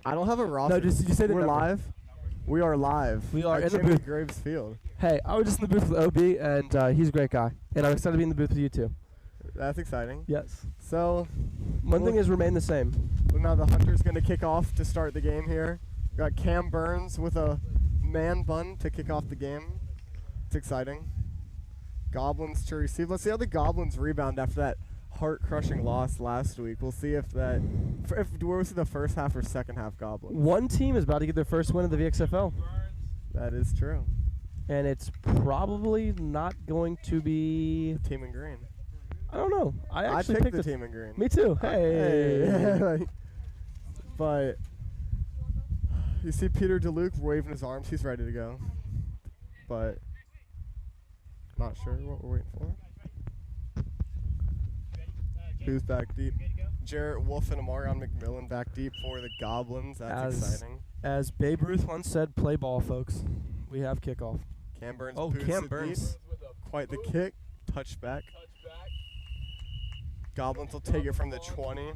I don't have a roster. No, just did you say the We're number? live? We are live. We are at in the Jimmy booth. Graves Field. Hey, I was just in the booth with OB, and he's a great guy. And I'm excited to be in the booth with you, too. That's exciting. Yes. So, One thing has remained the same. now the Hunter's going to kick off to start the game here. Got Cam Burns with a man bun to kick off the game. It's exciting. Goblins to receive. Let's see how the Goblins rebound after that heart-crushing loss last week. We'll see if we'll see the first half or second half Goblins. One team is about to get their first win of the VXFL. That is true. And it's probably not going to be... The team in green. I don't know. I actually picked the team in green. Me too. Hey. But you see Peter DeLuke waving his arms. He's ready to go. But not sure what we're waiting for. Who's back deep? Jarrett Wolf and Amarion McMillan back deep for the Goblins. That's exciting. As Babe Ruth once said, play ball, folks. We have kickoff. Cam Burns. Oh, Cam Burns. Quite the kick. Touchback. Goblins will take it from the 20.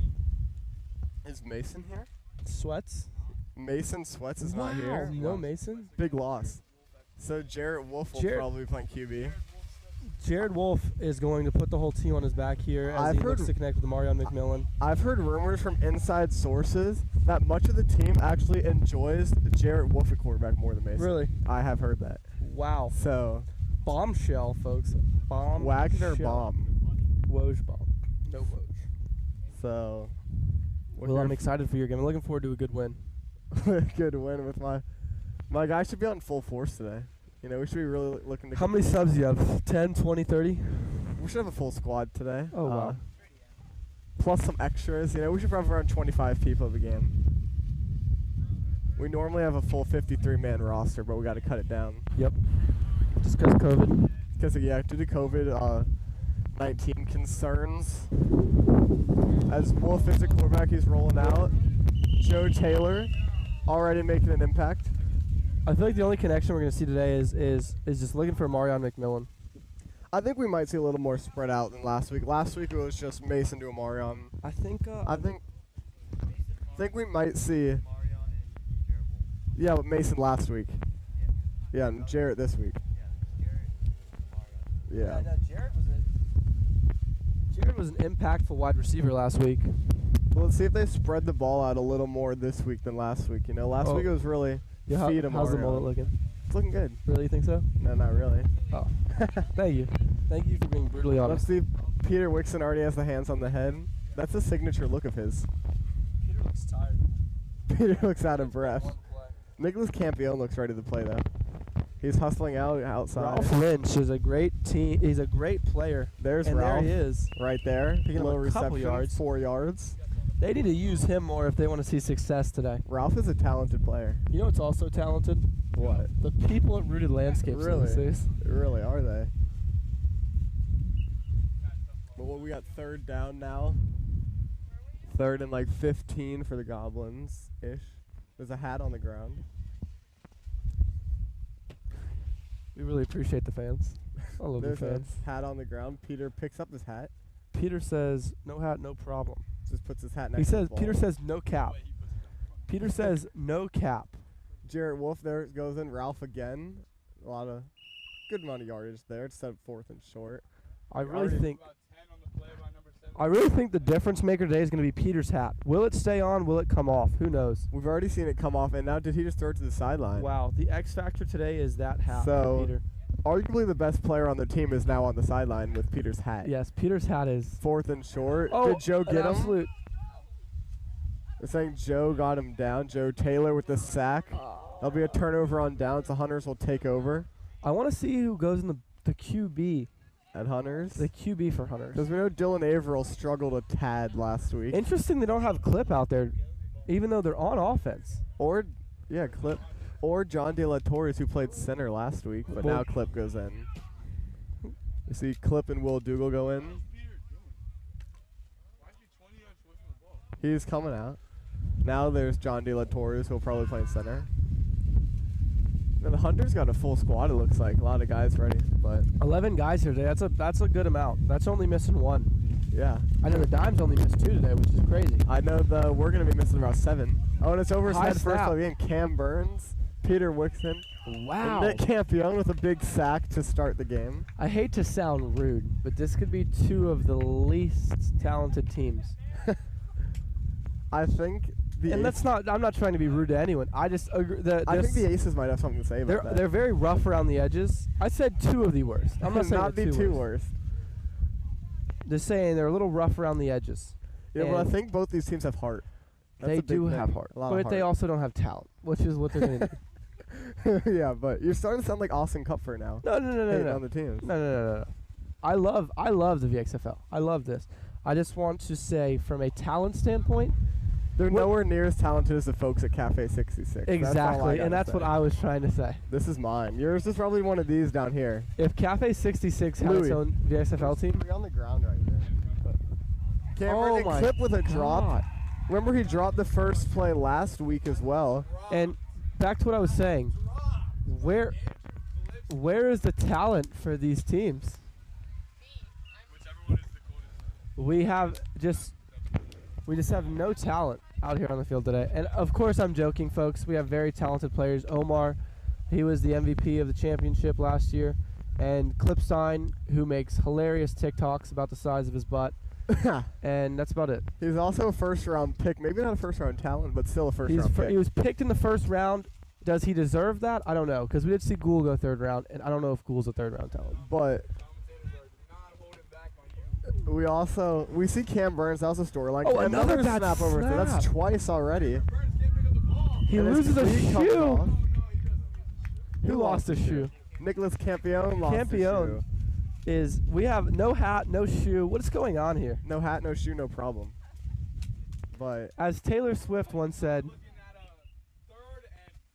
Is Mason here? Sweats. Mason Sweats is not here. No Mason? Big loss. So Jarrett Wolf will probably be playing QB. Jared Wolf is going to put the whole team on his back here as he looks to connect with Amarion McMillan. I've heard rumors from inside sources that much of the team actually enjoys Jarrett Wolf at quarterback more than Mason. Really? I have heard that. Wow. So bombshell, folks. Wagner bomb. Woj bomb. No Woj. So well, I'm excited for your game. I'm looking forward to a good win. Good win with my guy should be on full force today. You know, we should be really looking to... How many subs do you have? 10, 20, 30? We should have a full squad today. Oh, wow. Plus some extras. You know, we should probably have around 25 people at the game. We normally have a full 53-man roster, but we got to cut it down. Yep. Just because COVID. Because, due to COVID-19 concerns. As Wolf is a quarterback, he's rolling out. Joe Taylor already making an impact. I feel like the only connection we're going to see today is just looking for Amarion McMillan. I think we might see a little more spread out than last week. Last week it was just Mason to Amarion. I think we might see. Yeah, but Mason last week. Yeah, and Jarrett this week. Yeah. Jared was an impactful wide receiver last week. Well, let's see if they spread the ball out a little more this week than last week. You know, last week it was really. Yeah, how's the mullet looking? It's looking good. Really, you think so? No, not really. Oh. Thank you. Thank you for being brutally honest. Let's see. Peter Wixon already has the hands on the head. That's a signature look of his. Peter looks tired. Peter looks out of breath. Nicholas Campione looks ready to play, though. He's hustling outside. Ralph Lynch is a great team. He's a great player. There's and Ralph. There he is. Right there. Picking low up a reception, couple yards. 4 yards. They need to use him more if they want to see success today. Ralph is a talented player. You know what's also talented? What? The people at Rooted Landscapes. Really? Really, are they? Well, we got third down now. Third and like 15 for the Goblins-ish. There's a hat on the ground. We really appreciate the fans. I love the fans. There's a hat on the ground. Peter picks up his hat. Peter says, no hat, no problem. Just puts his hat next to the ball. Peter says, no cap. Peter says, no cap. Jarrett Wolf there goes in. Ralph again. Good amount of yardage there. It's set up 4th and short. I really think the difference maker today is going to be Peter's hat. Will it stay on? Will it come off? Who knows? We've already seen it come off, and now did he just throw it to the sideline? Wow, the X factor today is that hat so, for Peter. Arguably the best player on the team is now on the sideline with Peter's hat. Yes, Peter's hat is 4th and short. Oh, did Joe get him? Absolute. They're saying Joe got him down. Joe Taylor with the sack. There'll be a turnover on downs. The Hunters will take over. I want to see who goes in the QB. At Hunters? The QB for Hunters. Because we know Dylan Averill struggled a tad last week. Interesting they don't have Clip out there, even though they're on offense. Or, yeah, Clip. Or John De La Torres, who played center last week, but now Clip goes in. You see Clip and Will Dougal go in. He's coming out. Now there's John De La Torres, who will probably play center. Now the Hunters got a full squad, it looks like. A lot of guys ready, but 11 guys here today. That's a good amount. That's only missing 1. Yeah. I know the Dimes only missed 2 today, which is crazy. I know we're going to be missing about 7. Oh, and it's over his High head first snap. play of the game. Cam Burns, Peter Wixon, Wow. and Nick Campione with a big sack to start the game. I hate to sound rude, but this could be two of the least talented teams. I think the And that's not. I'm not trying to be rude to anyone. I just agree. I think the Aces might have something to say about that. They're very rough around the edges. I said two of the worst. I'm not saying not they're the two worst. worst. Just saying they're a little rough around the edges. Yeah, but I think both these teams have heart. That's They a big do thing. have heart, A lot but of they heart. also don't have talent, which is what they're going to do. Yeah, but you're starting to sound like Austin Kupfer now. No, Hating on the teams. No. I love the VXFL. I love this. I just want to say, from a talent standpoint, They're nowhere near as talented as the folks at Cafe 66. exactly, and that's what I was trying to say. This is mine. Yours is probably one of these down here. If Cafe 66 had its own VXFL team, Three on the ground right here. Cameron my Clip with a drop. God. Remember he dropped the first play last week as well. And back to what I was saying, where is the talent for these teams? We just have no talent out here on the field today. And of course I'm joking, folks. We have very talented players. Omar, he was the MVP of the championship last year, and Clipstein, who makes hilarious TikToks about the size of his butt. And that's about it. He's also a first-round pick. Maybe not a first-round talent, but still a first-round pick. He was picked in the first round. Does he deserve that? I don't know, because we did see Gould go third round, and I don't know if Gould's a third-round talent. But we see Cam Burns. That was a storyline. Oh, another bad snap over. snap. That's twice already. He And his loses a cleat comes shoe. off. Who lost a shoe? Nicholas Campione lost a shoe. We have no hat, no shoe. What is going on here? No hat, no shoe, no problem. But As Taylor Swift once said,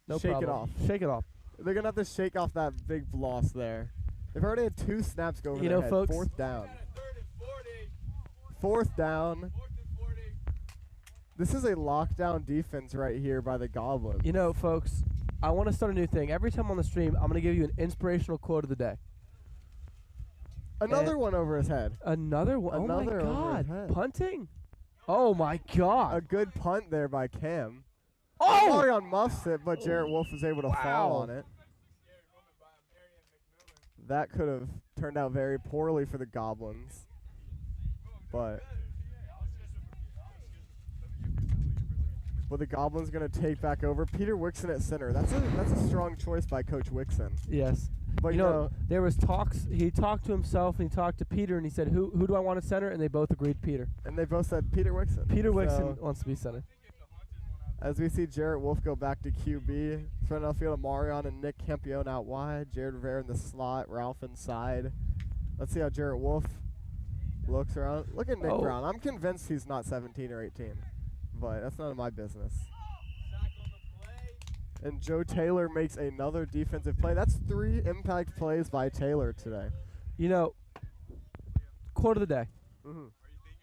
no shake problem. it off. Shake it off. They're going to have to shake off that big loss there. They've already had 2 snaps go over You their know, head. folks- Fourth down. Fourth down. This is a lockdown defense right here by the Goblins. You know, folks, I want to start a new thing. Every time on the stream, I'm going to give you an inspirational quote of the day. Another one over his head. Another one? Another oh, my over his God. head. Punting? Oh, my God. A good punt there by Cam. Oh! Amarion muffs it, but Jarrett Wolf was able to fall Wow. on it. That could have turned out very poorly for the Goblins. But the Goblins going to take back over. Peter Wixon at center. That's a strong choice by Coach Wixon. Yes. But you know, there was talks. He talked to himself and he talked to Peter and he said, "Who do I want at center?" And they both agreed Peter. and they both said Peter Wixon. Peter So, Wixon wants to be center. as we see Jarrett Wolf go back to QB, spreading out field, Amarion and Nick Campione out wide. Jared Rivera in the slot. Ralph inside. Let's see how Jarrett Wolf looks around. Look at Nick Oh. Brown. I'm convinced he's not 17 or 18, but that's none of my business. And Joe Taylor makes another defensive play. That's 3 impact plays by Taylor today. You know, quote of the day. Mm-hmm.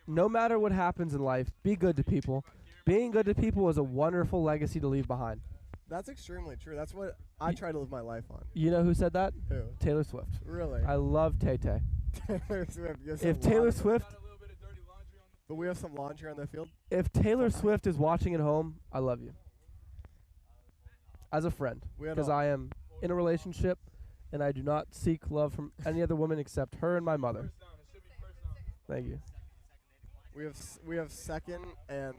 No matter what happens in life, be good to people. Being good to people is a wonderful legacy to leave behind. That's extremely true. That's what I try to live my life on. You know who said that? Who? Taylor Swift. Really? I love Tay-Tay. Taylor Swift. Yes, If Taylor Swift, But we have some laundry on the field. if Taylor Swift is watching at home, I love you. As a friend, We had because a- I am in a relationship, and I do not seek love from any other woman except her and my mother. Thank you. We have 2nd and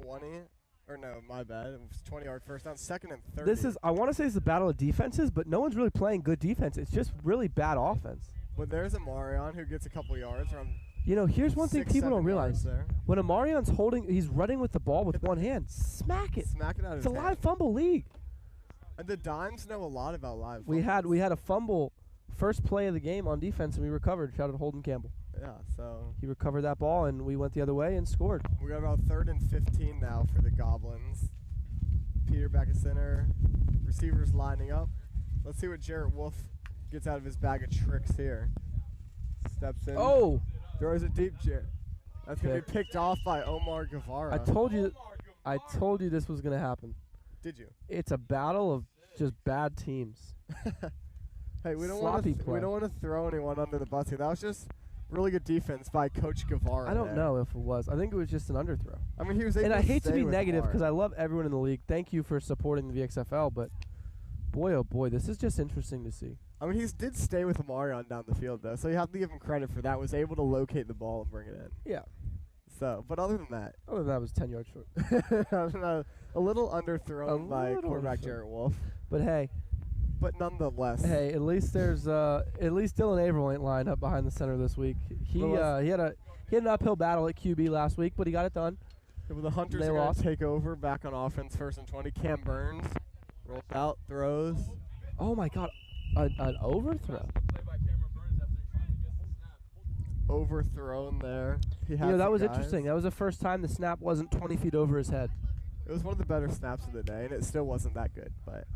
20. Or no, my bad. It was 20-yard first down. 2nd and 30. I want to say it's a battle of defenses, but no one's really playing good defense. It's just really bad offense. But there's Amarion who gets a couple yards around. You know, here's one thing 6, people 7 don't yards realize. there. When Amarion's he's running with the ball with one hand. Smack it. Smack it out of It's his a hand. live fumble league. And the Dimes know a lot about live. We had fumbles. a fumble first play of the game on defense, and we recovered. Shout out to Holden Campbell. Yeah, so He recovered that ball, and we went the other way and scored. we got about 3rd and 15 now for the Goblins. Peter back at center. Receivers lining up. Let's see what Jarrett Wolf gets out of his bag of tricks here. Steps in. Oh! Throws it deep, Jarrett. That's going to Pick. be picked off by Omar Guevara. I told you this was going to happen. Did you? It's a battle of just bad teams. Hey, we don't Sloppy want to play. we don't want to throw anyone under the bus here. That was just Really good defense by Coach Guevara. I don't there. know if it was. I think it was just an underthrow. I mean, he was able And I to hate to stay be with negative because Amarion. I love everyone in the league. Thank you for supporting the VXFL, but boy, oh boy, this is just interesting to see. I mean, he did stay with Amarion down the field, though, so you have to give him credit for that. Was able to locate the ball and bring it in. Yeah. So, but other than that, Other than that, was 10 yards short. a little underthrown by little quarterback underthrown. Jarrett Wolf, But hey, but nonetheless, hey, at least there's at least Dylan Averill ain't lined up behind the center this week. He Well, he had an uphill battle at QB last week, but he got it done. the Hunters They are going lost. to take over back on offense, 1st and 20. Cam Burns rolls out, throws. Oh my God, an overthrow. Overthrown there. He had That some was guys. interesting. That was the first time the snap wasn't 20 feet over his head. It was one of the better snaps of the day, and it still wasn't that good. But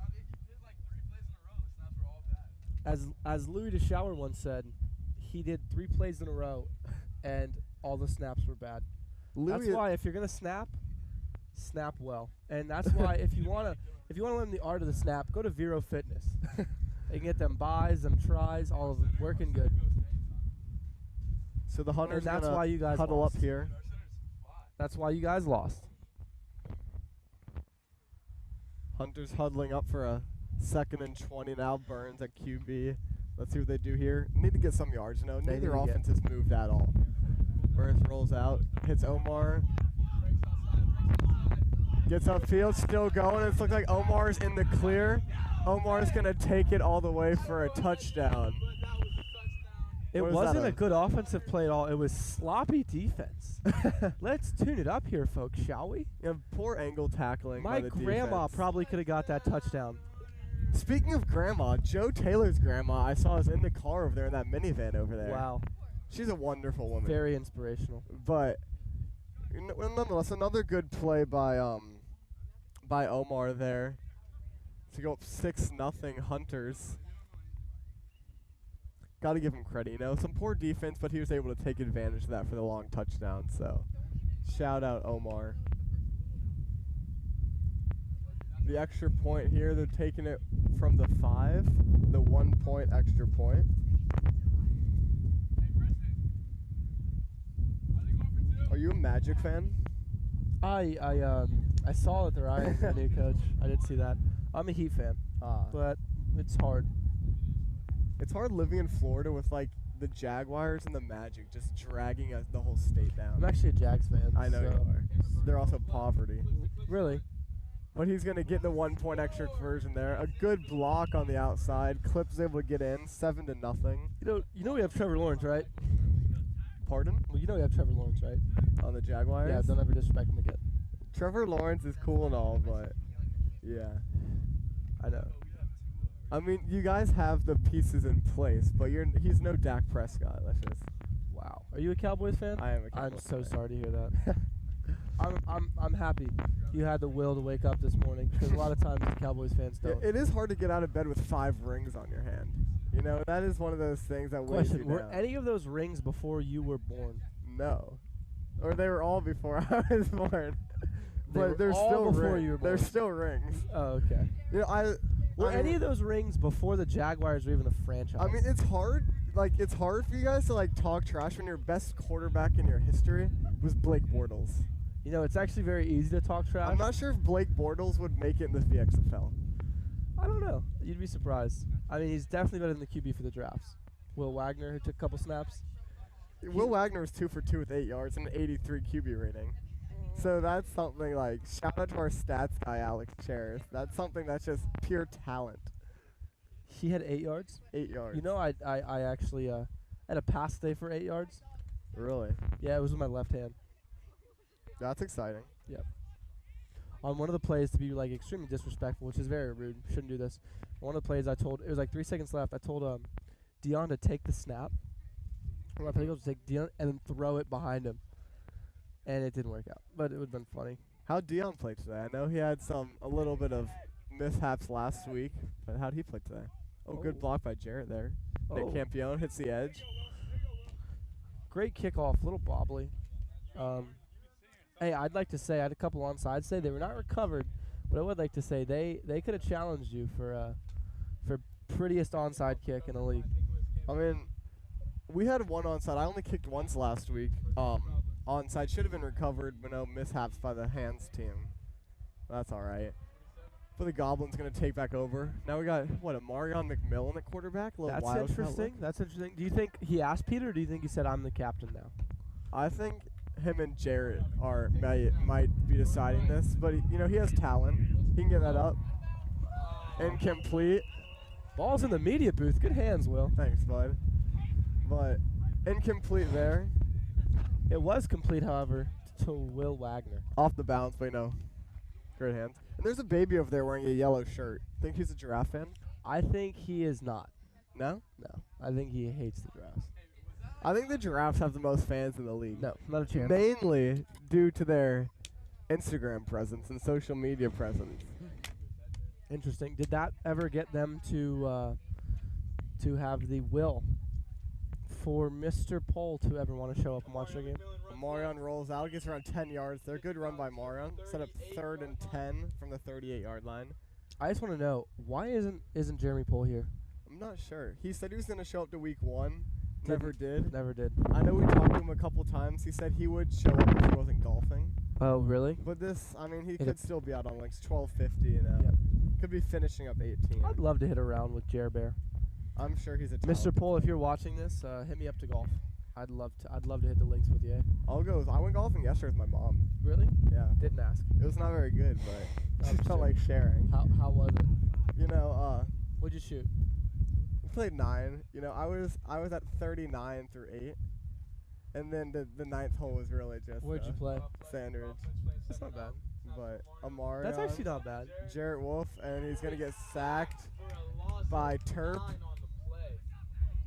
As Louis DeShower once said, he did 3 plays in a row, and all the snaps were bad. That's why if you're gonna snap well, and that's why if you wanna learn the art of the snap, go to Vero Fitness. They can get them buys, them tries, all of it working good. So the Hunters And that's gonna why you guys huddle lost. up here. That's why you guys lost. Hunters huddling up for a 2nd and 20 now. Burns at QB. Let's see what they do here. Need to get some yards. They Neither need to offense has moved at all. Burns rolls out, hits Omar. Gets upfield, still going. It looks like Omar's in the clear. Omar's going to take it all the way for a touchdown. It What is that, wasn't a good offensive play at all. It was sloppy defense. Let's tune it up here, folks, shall we? Poor angle tackling My by the grandma defense. probably could have got that touchdown. Speaking of grandma, Joe Taylor's grandma, I saw is in the car over there in that minivan over there. Wow. She's a wonderful woman. Very inspirational. But nonetheless, another good play by Omar there to go up 6-0 Hunters. Got to give him credit, some poor defense, but he was able to take advantage of that for the long touchdown. So, shout out Omar. The extra point here, they're taking it from the 5, the 1 point extra point. Are you a Magic fan? I saw that they're eyeing a new coach. I did see that. I'm a Heat fan, but it's hard. It's hard living in Florida with the Jaguars and the Magic just dragging the whole state down. I'm actually a Jags fan. I know you so- are. They're also poverty. Really? But he's going to get the 1 point extra conversion there. A good block on the outside. Clips able to get in 7-0. You know we have Trevor Lawrence, right? Pardon? Well, you know we have Trevor Lawrence, right? On the Jaguars? Yeah, don't ever disrespect him again. Trevor Lawrence is cool and all, but yeah. I know. I mean, you guys have the pieces in place, but he's no Dak Prescott. Let's just. Wow. Are you a Cowboys fan? I am a I'm Cowboys so fan. sorry to hear that. I'm happy you had the will to wake up this morning because a lot of times the Cowboys fans don't. It is hard to get out of bed with 5 rings on your hand. That is one of those things that weighs you Question: Were down. any of those rings before you were born? No. Or they were all before I was born. They were But they're all still before rings. you were They're born. still rings. Oh, okay. Were I any mean- of those rings before the Jaguars were even a franchise? I mean, it's hard. It's hard for you guys to talk trash when your best quarterback in your history was Blake Bortles. it's actually very easy to talk trash. I'm not sure if Blake Bortles would make it in the VXFL. I don't know. You'd be surprised. I mean, he's definitely better than the QB for the drafts. Will Wagner, who took a couple snaps. Will Wagner was 2 for 2 with 8 yards and an 83 QB rating. So that's something shout out to our stats guy, Alex Cheris. That's something that's just pure talent. He had 8 yards. 8 yards. I actually had a pass day for 8 yards. Really? Yeah, it was with my left hand. That's exciting. On one of the plays, to be extremely disrespectful, which is very rude, shouldn't do this. One of the plays it was 3 seconds left. I told Dion to take the snap. I think to take Dion and then throw it behind him, and it didn't work out. But it would have been funny. How'd Dion play today? I know he had a little bit of mishaps last week, but how'd he play today? Oh, good block by Jarrett there. Nick Campione hits the edge. Great kickoff, little bobbly. Hey, I'd like to say I had a couple onside say they were not recovered, but I would like to say they could have challenged you for prettiest onside kick in the league. I mean, We had one onside. I only kicked once last week. Onside should have been recovered, but no mishaps by the hands team. That's all right. But the Goblins going to take back over. Now we got, what, Amarion McMillan at quarterback? That's interesting. That's interesting. Do you think he asked Peter, or do you think he said, I'm the captain now? I think him and Jarrett might be deciding this. But, he has talent. He can get that up. Incomplete. Ball's in the media booth. Good hands, Will. Thanks, bud. But incomplete there. It was complete, however, to Will Wagner. Off the bounce, but great hands. And there's a baby over there wearing a yellow shirt. Think he's a Giraffe fan? I think he is not. No? No. I think he hates the Giraffes. I think the Giraffes have the most fans in the league. No, not a chance. Mainly due to their Instagram presence and social media presence. Interesting. Did that ever get them to have the will for Mr. Pohl to ever want to show up and watch their game? Amarion rolls out, gets around 10 yards. They're good run by Amarion. Set up 3rd and 10 from the 38-yard line. I just want to know, why isn't Jeremy Pohl here? I'm not sure. He said he was going to show up to week 1. Never did. Never did. I know we talked to him a couple times. He said he would show up if he wasn't golfing. Oh, really? But this, he could still be out on links 12:50 Yep. Could be finishing up 18. I'd love to hit around with Jer Bear. I'm sure he's a Mr. Pohl, if you're watching this, hit me up to golf. I'd love to hit the links with you. I'll go. I went golfing yesterday with my mom. Really? Yeah. Didn't ask. It was not very good, but I felt like sharing. How was it? What'd you shoot? We played 9. I was at 39 through 8. And then the 9th hole was really just Where'd you play? Sandridge. That's not bad. But Amarion. That's actually not bad. Jarrett Wolf, and he's gonna get sacked by Terp.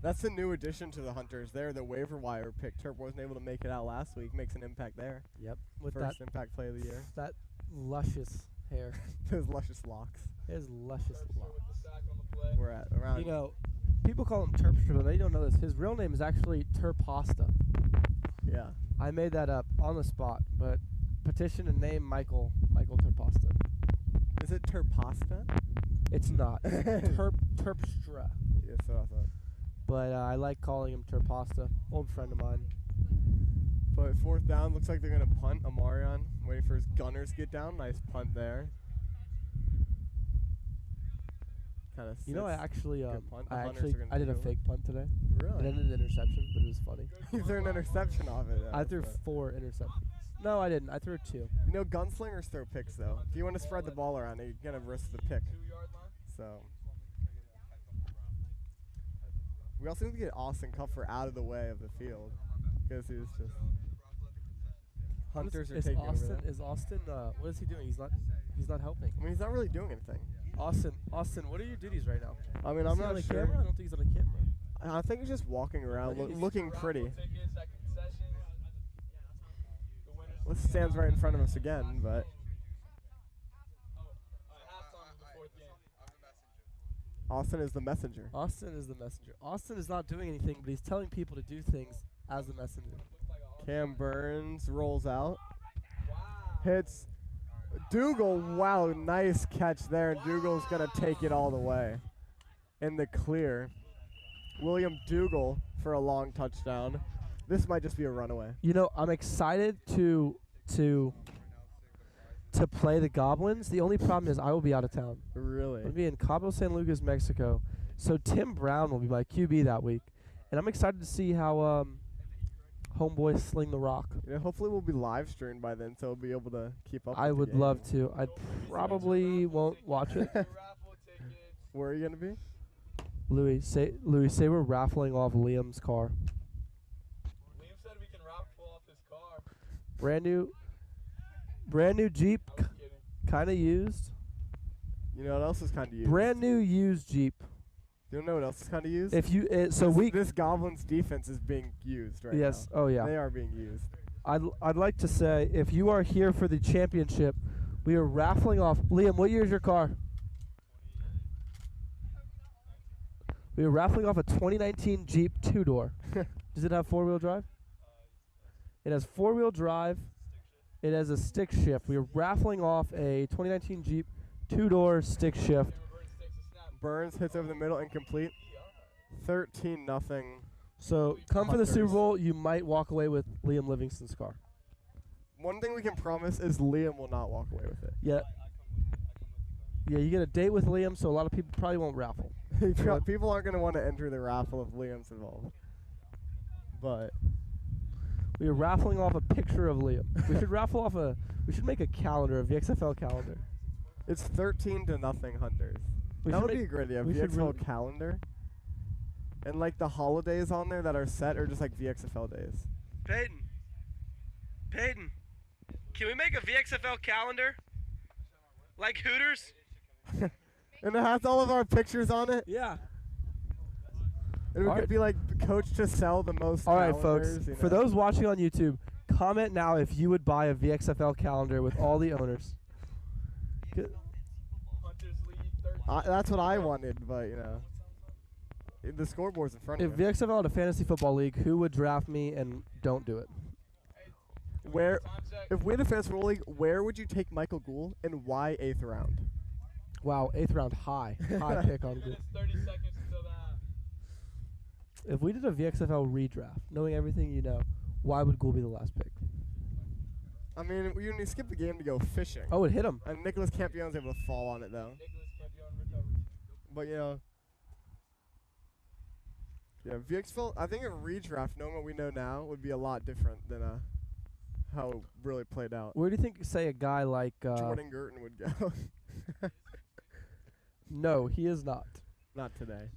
That's a new addition to the Hunters. They're the waiver wire pick. Terp wasn't able to make it out last week. Makes an impact there. Yep. With First impact play of the year. That luscious hair. Those luscious locks. His luscious locks. We're at around. People call him Terpstra, but they don't know this. His real name is actually Terpasta. Yeah. I made that up on the spot, but petition and name Michael Terpasta. Is it Terpasta? It's not. Terpstra. Yes, what I thought. But I like calling him Terpasta. Old friend of mine. But 4th down, looks like they're going to punt. Amarion waiting for his gunners to get down. Nice punt there. Kind of. I actually I did a fake punt today. Really? It ended in an interception, but it was funny. You threw an interception off it. I threw 4 interceptions. No, I didn't. I threw 2. Gunslingers throw picks though. If you want to spread the ball around, you're gonna risk the pick. So. We also need to get Austin Cuffer out of the way of the field because he was just. Hunters are taking over there. Is Austin? What is he doing? He's not helping. He's not really doing anything. Austin, what are your duties right now? I'm is not he on sure. Camera? I don't think he's on a camera. I think he's just walking around, looking pretty. This stands right in front of us again, but. Austin is the messenger. Austin is the messenger. Austin is not doing anything, but he's telling people to do things as the messenger. Cam Burns rolls out. Hits Dougal. Wow, nice catch there. And Dougal's going to take it all the way in the clear. William Dougal for a long touchdown. This might just be a runaway. I'm excited to play the Goblins. The only problem is I will be out of town. Really? I'll be in Cabo San Lucas, Mexico. So Tim Brown will be my QB that week. And I'm excited to see how homeboys sling the rock. Hopefully we'll be live streamed by then, so we'll be able to keep up. I would love to. I probably won't watch it. Where are you going to be? Louis, say we're raffling off Liam's car. Liam said we can raffle off his car. Brand new Jeep, kind of used. You know what else is kind of used? Brand new used Jeep. You don't know what else is kind of used? If you this Goblins defense is being used right now. Yes. Oh yeah. They are being used. I'd like to say, if you are here for the championship, we are raffling off. Liam, what year is your car? We are raffling off a 2019 Jeep 2-door. Does it have 4-wheel drive? It has 4-wheel drive. It has a stick shift. We are raffling off a 2019 Jeep 2-door stick shift. Burns hits over the middle, incomplete. 13-0 So come for the Super Hunters. Bowl, you might walk away with Liam Livingston's car. One thing we can promise is Liam will not walk away with it. Yeah. Yeah, you get a date with Liam, so a lot of people probably won't raffle. People aren't going to want to enter the raffle if Liam's involved. But We are raffling off a picture of Liam. We should raffle off we should make a calendar, a VXFL calendar. it's 13-0 Hunters. We That should would be make- great. Yeah, we should VXFL really- calendar. And like the holidays on there that are set are just like VXFL days. Peyton, can we make a VXFL calendar? Like Hooters? And it has all of our pictures on it. Yeah. And we All could right. be like coach to sell the most All right, folks. calendars, you For know. those watching on YouTube, comment now if you would buy a VXFL calendar with all the owners. Hunters lead 13. That's what I wanted, but you know. The scoreboard's in front If of you. VXFL had a fantasy football league, who would draft me and don't do it? Where, Time check. if we had a fantasy football league, where would you take Michael Gould and why 8th round? Wow, 8th round high pick on Gould. Minutes, 30 seconds until the half. If we did a VXFL redraft, knowing everything you know, why would Gould be the last pick? I mean, you need to skip the game to go fishing. Oh, it hit him. And Nicholas Campion's able to fall on it though. Nicholas can't be on recovery. But you know. Yeah, VXFL. I think a redraft, knowing what we know now, would be a lot different than how it really played out. Where do you think, say, a guy like? Jordan Girton would go. No, he is not. Not today.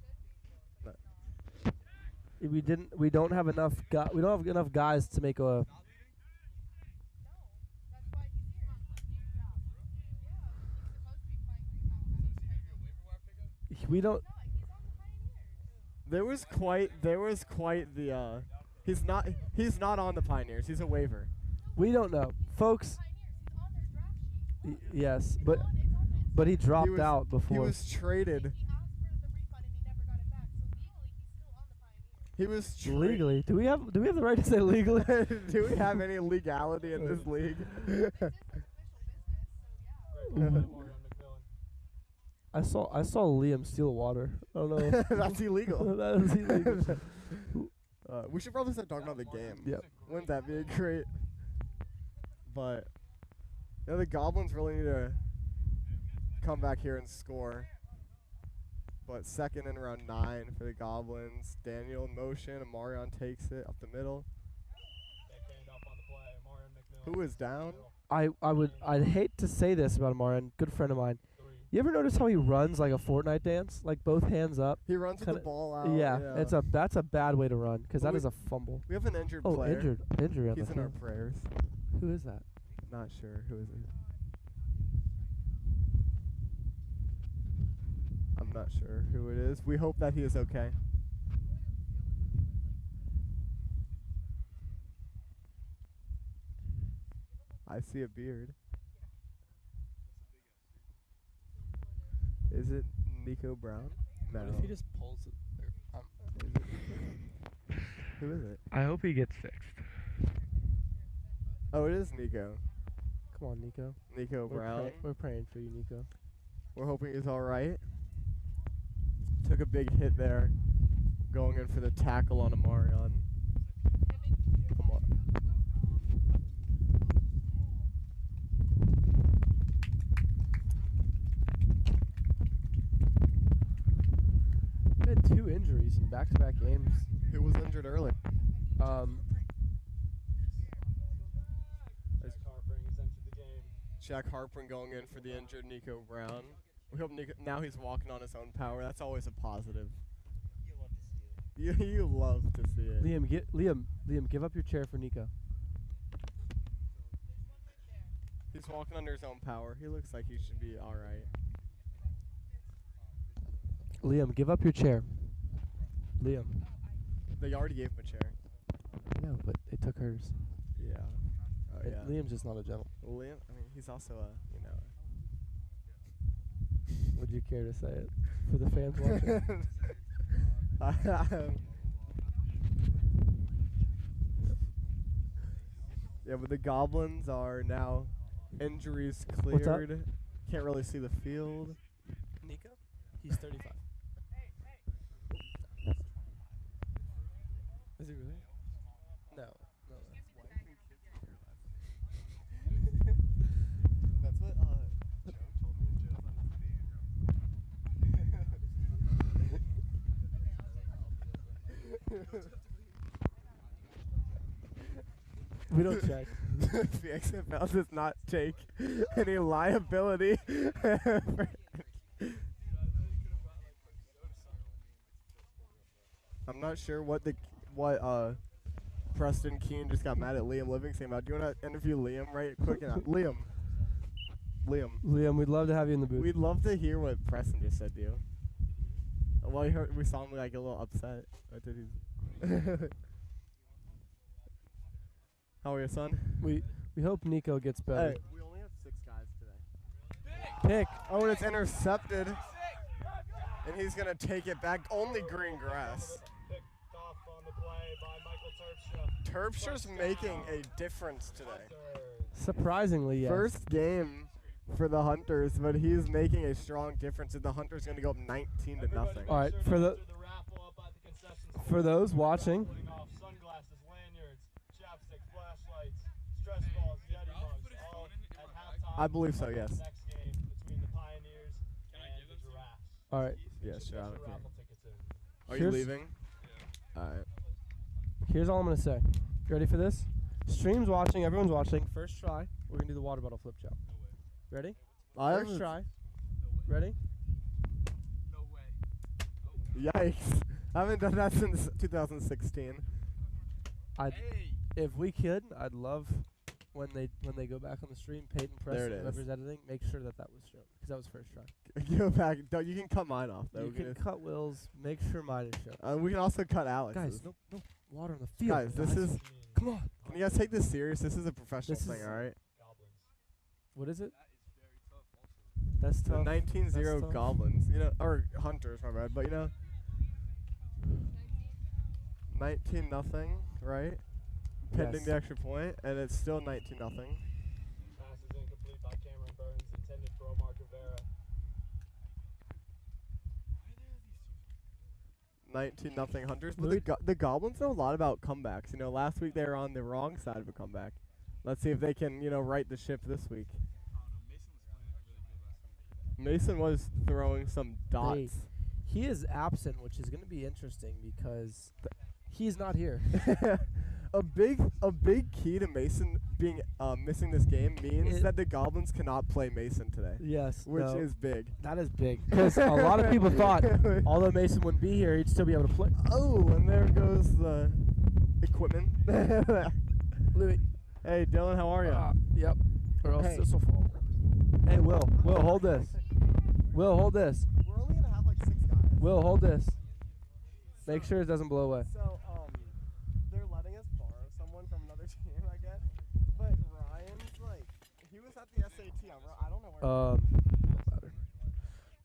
We don't have enough. We don't have enough guys to make a. We don't. There was quite the. He's not on the Pioneers. He's a waiver. We don't know, folks. Yes, but he dropped was- out He before. was traded. He was Legally, do we have the right to say legally? Do we have any legality in this league? Amarion McMillan. I saw Liam steal water. I don't know. That's illegal. That is illegal. We should probably start talking about the game. Yep. Wouldn't that be great? But you know, the Goblins really need to come back here and score. But second and around 9 for the Goblins. Daniel in motion. Amarion takes it up the middle. Backhand up on the play. Amarion McMillan. Who is down? I'd hate to say this about Amarion, good friend of mine. 3. You ever notice how he runs like a Fortnite dance, like both hands up? He runs with Kinda- the ball out. Yeah, that's a bad way to run because But that is a fumble. we have an injured Oh, player. injury on He's the in our field. prayers. Who is that? Not sure. Who is it? I'm not sure who it is. We hope that he is okay. I see a beard. Is it Nico Brown? No. What if he just pulls it? Is it? Who is it? I hope he gets fixed. Oh, it is Nico. Come on, Nico. Nico Brown. We're praying for you, Nico. We're hoping he's all right. Took a big hit there, going in for the tackle on Amarion. Come on. We had 2 injuries in back-to-back games. Who was injured early? Jack Harpering has entered the game. Jack Harpering going in for the injured Nico Brown. We hope Nico, now he's walking on his own power. That's always a positive. You love to see it. Liam, give up your chair for Nico. He's walking under his own power. He looks like he should be all right. Liam, give up your chair. Liam. They already gave him a chair. No, but they took hers. Yeah. Oh And yeah. Liam's just not a gentleman. Liam. I mean, he's also a Would you care to say it for the fans watching? Yeah, but the Goblins are now injuries What's up? cleared. Can't really see the field. Nico? He's 35. Is he really? No. No. That's what Joe told me, and Joe's on his video. We don't check. The XFL does not take any liability. I'm not sure what Preston Keene just got mad at Liam Livingston about. Do you want to interview Liam right quick? Liam, Liam, we'd love to have you in the booth. we'd love to hear what Preston just said to you. Well, we saw him like a little upset. How are you, son? We hope Nico gets better. Hey. We only have 6 guys today. Pick. Oh, and it's intercepted. And he's going to take it back. Only green grass. Picked off on the play by Michael Terpstra. Terpstra's making a difference today. Surprisingly, yes. First game for the Hunters, but he's making a strong difference. And the Hunters going to go up 19-0. All right, for those watching, Sunglasses, lanyards, chapstick, flashlights, stress balls, Yeti mugs, all at halftime. I believe so, yes. Next game between the Pioneers and the Giraffes. all right. Yes, sure. Get your raffle tickets in. Are you Here's- leaving? All right. Here's all I'm gonna say. You ready for this? Stream's watching. Everyone's watching. First try. We're gonna do the water bottle flip challenge. Ready? First try. Ready? No way. Yikes. I haven't done that since 2016. If we could, I'd love when they go back on the stream. Peyton There Preston, it is. whoever's editing, make sure that was shown because that was first try. Go back. You can cut mine off, though. You can cut Will's. Make sure mine is shown. We can also cut Alex's. Guys, no water on the field. Guys, this is. Come on. Can you guys take this serious? This is a professional This thing, is- all right? Goblins. What is it? That is very tough also. That's The tough. 19-0 tough. Goblins, or Hunters, my bad, but 19-0, right? Pending Yes. the extra point, and it's still 19-0. Pass is incomplete by Cameron Burns, intended for Omar Rivera. 19-0 Hunters. But Louis- the Goblins know a lot about comebacks. Last week they were on the wrong side of a comeback. Let's see if they can, right the ship this week. Mason was throwing some dots. He is absent, which is going to be interesting because he's not here. A big key to Mason being missing this game means that the Goblins cannot play Mason today, Yes, which no, is big. that is big because a lot of people thought although Mason wouldn't be here, he'd still be able to play. Oh, and there goes the equipment. Louis, Hey, Dylan, how are you? yep. Or else Hey. this will fall. Hey, Will, hold this. Will, hold this. We're only gonna have like 6 guys. Will, hold this. Make sure it doesn't blow away. So, they're letting us borrow someone from another team, I guess. But Ryan's he was at the SAT. I don't know where. Don't matter.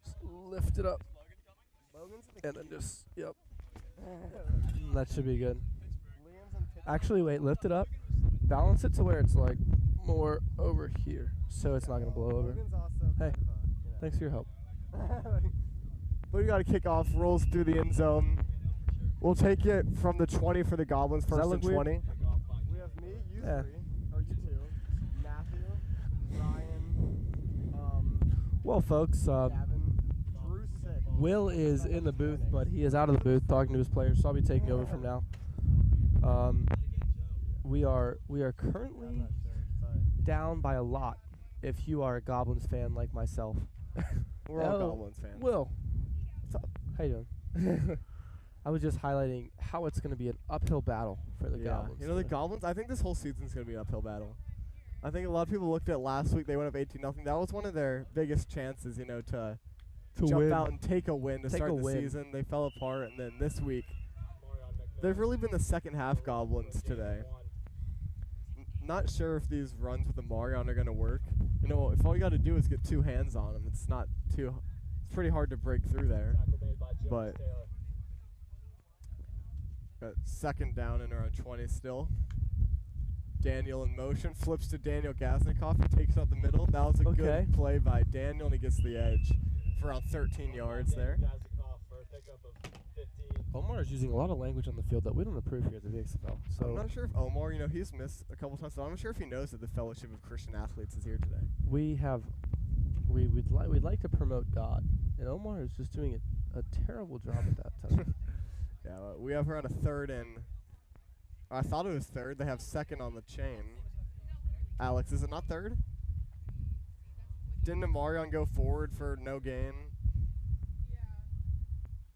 Just lift it up Logan's and then just that should be good. Liam's in Pittsburgh. Actually, wait, lift it up. Balance it to where it's like more over here, so it's not gonna blow over. Logan's also Hey, kind of thanks for your help. But we got to kick off. Rolls through the end zone. We'll take it from the 20 for the Goblins. that First look and weird? 20. We have me, you Yeah. 3, or you 2, Matthew, Ryan, Well, folks, Gavin, Drew 6. Will is in the booth, but he is out of the booth talking to his players, so I'll be taking over from now. We are currently down by a lot. If you are a Goblins fan like myself, We're all Hello. Goblins fans. Will, what's up? How you doing? I was just highlighting how it's going to be an uphill battle for the Goblins. The today. Goblins, I think this whole season's going to be an uphill battle. I think a lot of people looked at last week, they went up 18-0. That was one of their biggest chances, to jump win. out and take a win to Take start a the win. season. They fell apart, and then this week, Amarion McMillan. they've really been the second half Goblins today. Not sure if these runs with Amarion are going to work. If all you got to do is get 2 hands on him, it's pretty hard to break through there. Tackle made by Jones But Taylor. got second down and around 20 still. Daniel in motion, flips to Daniel Gaznikoff. He takes out the middle. That was a Okay. good play by Daniel, and he gets the edge for around 13 yards there. Gaznikoff for a pickup of 15. Omar is using a lot of language on the field that we don't approve here at the VXFL. I'm So not sure if Omar, he's missed a couple times, so I'm not sure if he knows that the Fellowship of Christian Athletes is here today. we'd like to promote God, and Omar is just doing a terrible job at that time. Yeah, we have her on a third and I thought it was third. They have second on the chain. Alex, is it not third? Didn't Amarion go forward for no gain?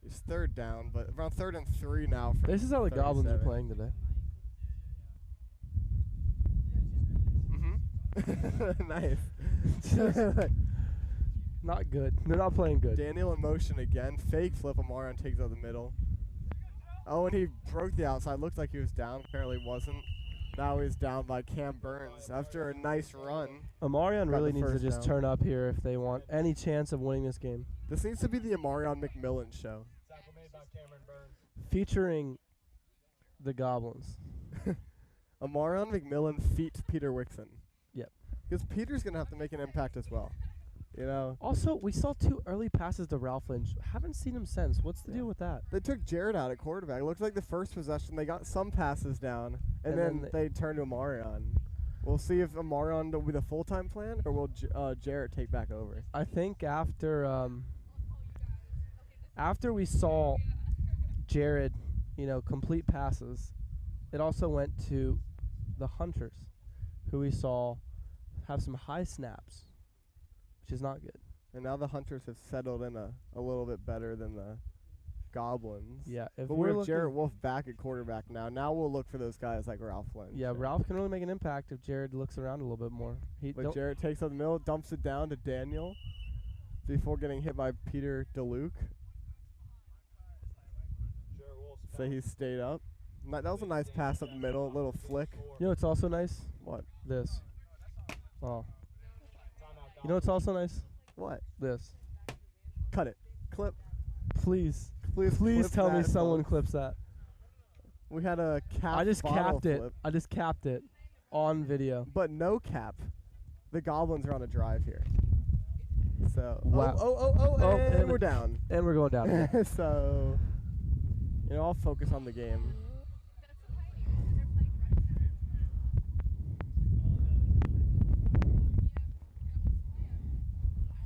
He's third down, but around 3rd and 3 now. This is how the Goblins are 37. playing today. Mm-hmm. Nice. Not good. They're not playing good. Daniel in motion again. Fake flip. Amarion takes out the middle. Oh, and he broke the outside. Looked like he was down. Apparently wasn't. Now he's down by Cam Burns after a nice run. Amarion Got really the needs to first just down. turn up here if they want any chance of winning this game. This needs to be the Amarion McMillan show. Tackle made by Cameron Burns. Featuring the Goblins. Amarion McMillan feats Peter Wixon. Yep. Because Peter's going to have to make an impact as well. Also, we saw 2 early passes to Ralph Lynch. Haven't seen him since. What's the deal with that? They took Jared out at quarterback. It looked like the first possession, they got some passes down, and then they turned to Amarion. We'll see if Amarion will be the full-time plan, or will Jarrett take back over. I think after we saw Jared, complete passes, it also went to the Hunters, who we saw have some high snaps, which is not good. And now the Hunters have settled in a little bit better than the Goblins. Yeah, if But we have Jarrett Wolf back at quarterback now. Now we'll look for those guys like Ralph Lynch. Yeah, Ralph can really make an impact if Jared looks around a little bit more. But Jarrett takes out the middle, dumps it down to Daniel before getting hit by Peter DeLuke. So he stayed up. That was a nice pass up the middle, a little flick. You know what's also nice? What? This. Oh. You know what's also nice? What? This. Cut it. Clip. Please Please tell me that, someone folks. clips that. We had a cap. I just bottle capped it. flip, I just capped it on video. but no cap. The Goblins are on a drive here. So Wow. Oh, and and we're down. And we're going down. So I'll focus on the game.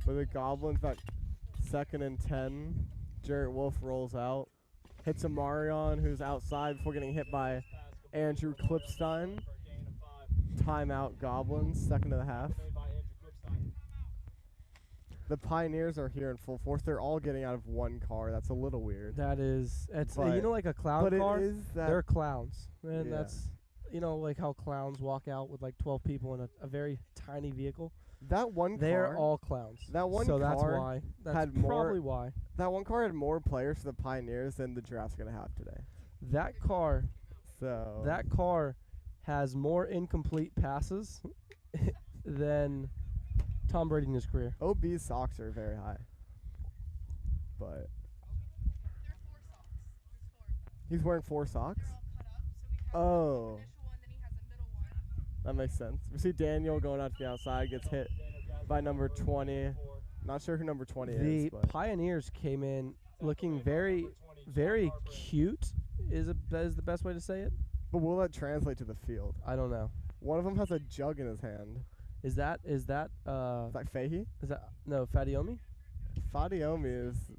For the Goblins, that 2nd and 10, Jarrett Wolf rolls out, hits Amarion, who's outside before getting hit by Andrew Klipstein. Timeout Goblins, 2nd of the half. The Pioneers are here in full force. They're all getting out of one car. That's a little weird. That is, it's But- like a clown But car. it is that. They're clowns, and Yeah. that's like how clowns walk out with like 12 people in a very tiny vehicle. That one They're car. all clowns. That one so that's car why. That's had more- probably why. That one car had more players for the Pioneers than the Giraffes gonna have today. That car So has more incomplete passes than Tom Brady in his career. OB's socks are very high. But he's wearing 4 socks? Oh. That makes sense. We see Daniel going out to the outside, gets hit by number 20. Not sure who number 20 The is, but Pioneers came in looking very, very cute. Is the best way to say it? will that translate to the field? I don't know. One of them has a jug in his hand. Is that Is that Fahey? no Fadiomi? Fadiomi is.